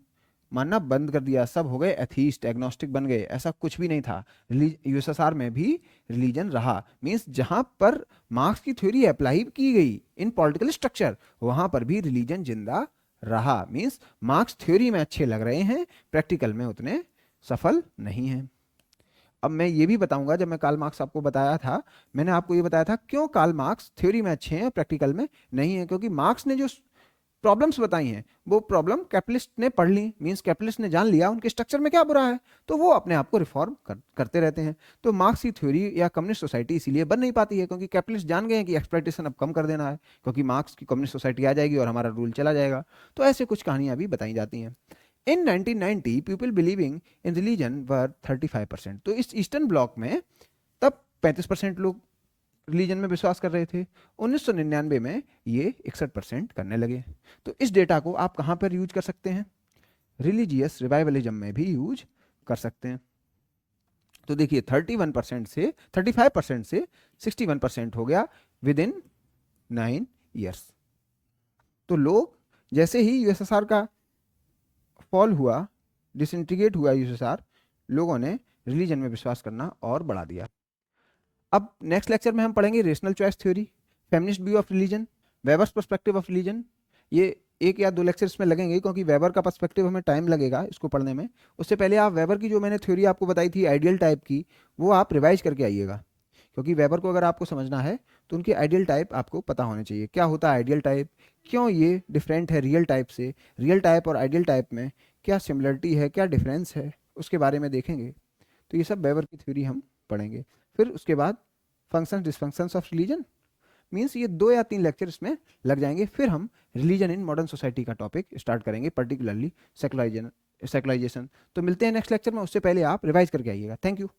[SPEAKER 1] मानना बंद कर दिया, सब हो गए एथीस्ट, एग्नोस्टिक बन गए, ऐसा कुछ भी नहीं था। यूएसएसआर में भी रिलीजन रहा, मींस जहां पर मार्क्स की थ्योरी अप्लाई की गई इन पॉलिटिकल स्ट्रक्चर, वहां पर भी रिलीजन जिंदा रहा। मींस मार्क्स थ्योरी में अच्छे लग रहे हैं, प्रैक्टिकल में उतने सफल नहीं हैं। अब मैं ये भी बताऊंगा, जब मैं कार्ल मार्क्स आपको बताया था, मैंने आपको ये बताया था क्यों कार्ल मार्क्स थ्योरी में अच्छे हैं प्रैक्टिकल में नहीं है, क्योंकि मार्क्स ने जो प्रॉब्लम्स बताई हैं वो प्रॉब्लम कैपिटलिस्ट ने पढ़ ली, मींस कैपिटलिस्ट ने जान लिया उनके स्ट्रक्चर में क्या बुरा है, तो वो अपने आप को रिफॉर्म करते रहते हैं। तो मार्क्स की थ्योरी या कम्युनिस्ट सोसाइटी इसीलिए बन नहीं पाती है, क्योंकि कैपिटलिस्ट जान गए हैं कि एक्सप्लॉयटेशन अब कम कर देना है, क्योंकि मार्क्स की कम्युनिस्ट सोसाइटी आ जाएगी और हमारा रूल चला जाएगा। तो ऐसे कुछ कहानियां भी बताई जाती हैं। इन 1990 पीपल बिलीविंग इन रिलीजन वर 35%। तो इस ईस्टर्न ब्लॉक में तब 35% लोग रिलीजन में विश्वास कर रहे थे, 1999 में ये 61% करने लगे। तो इस डेटा को आप कहाँ पर यूज कर सकते हैं, रिलीजियस रिवाइवलिज्म में भी यूज कर सकते हैं। तो देखिए 31% से 35% से 61% हो गया विद इन 9 ईयर्स। तो लोग जैसे ही यूएसएसआर का फॉल हुआ, डिसइंटीग्रेट हुआ यूएसएसआर, लोगों ने रिलीजन में विश्वास करना और बढ़ा दिया। अब नेक्स्ट लेक्चर में हम पढ़ेंगे rational choice theory, feminist view of religion, Weber's perspective of religion. ये 1 या 2 लेक्चर इसमें लगेंगे, क्योंकि वेबर का पर्सपेक्टिव हमें टाइम लगेगा इसको पढ़ने में। उससे पहले आप वेबर की जो मैंने थ्योरी आपको बताई थी आइडियल टाइप की, वो आप रिवाइज करके आइएगा, क्योंकि वेबर को अगर आपको समझना है तो उनकी आइडियल टाइप आपको पता होने चाहिए। क्या होता है आइडियल टाइप, क्यों ये डिफरेंट है रियल टाइप से, रियल टाइप और आइडियल टाइप में क्या सिमिलरिटी है, क्या डिफरेंस है, उसके बारे में देखेंगे। तो ये सब वेबर की थ्योरी हम पढ़ेंगे। फिर उसके बाद functions dysfunctions of religion, means ये 2 या 3 लेक्चर इसमें लग जाएंगे। फिर हम रिलीजन इन मॉडर्न सोसाइटी का टॉपिक स्टार्ट करेंगे, पर्टिकुलरली सेकुलराइजेशन। तो मिलते हैं नेक्स्ट लेक्चर में, उससे पहले आप रिवाइज करके आइएगा। Thank you.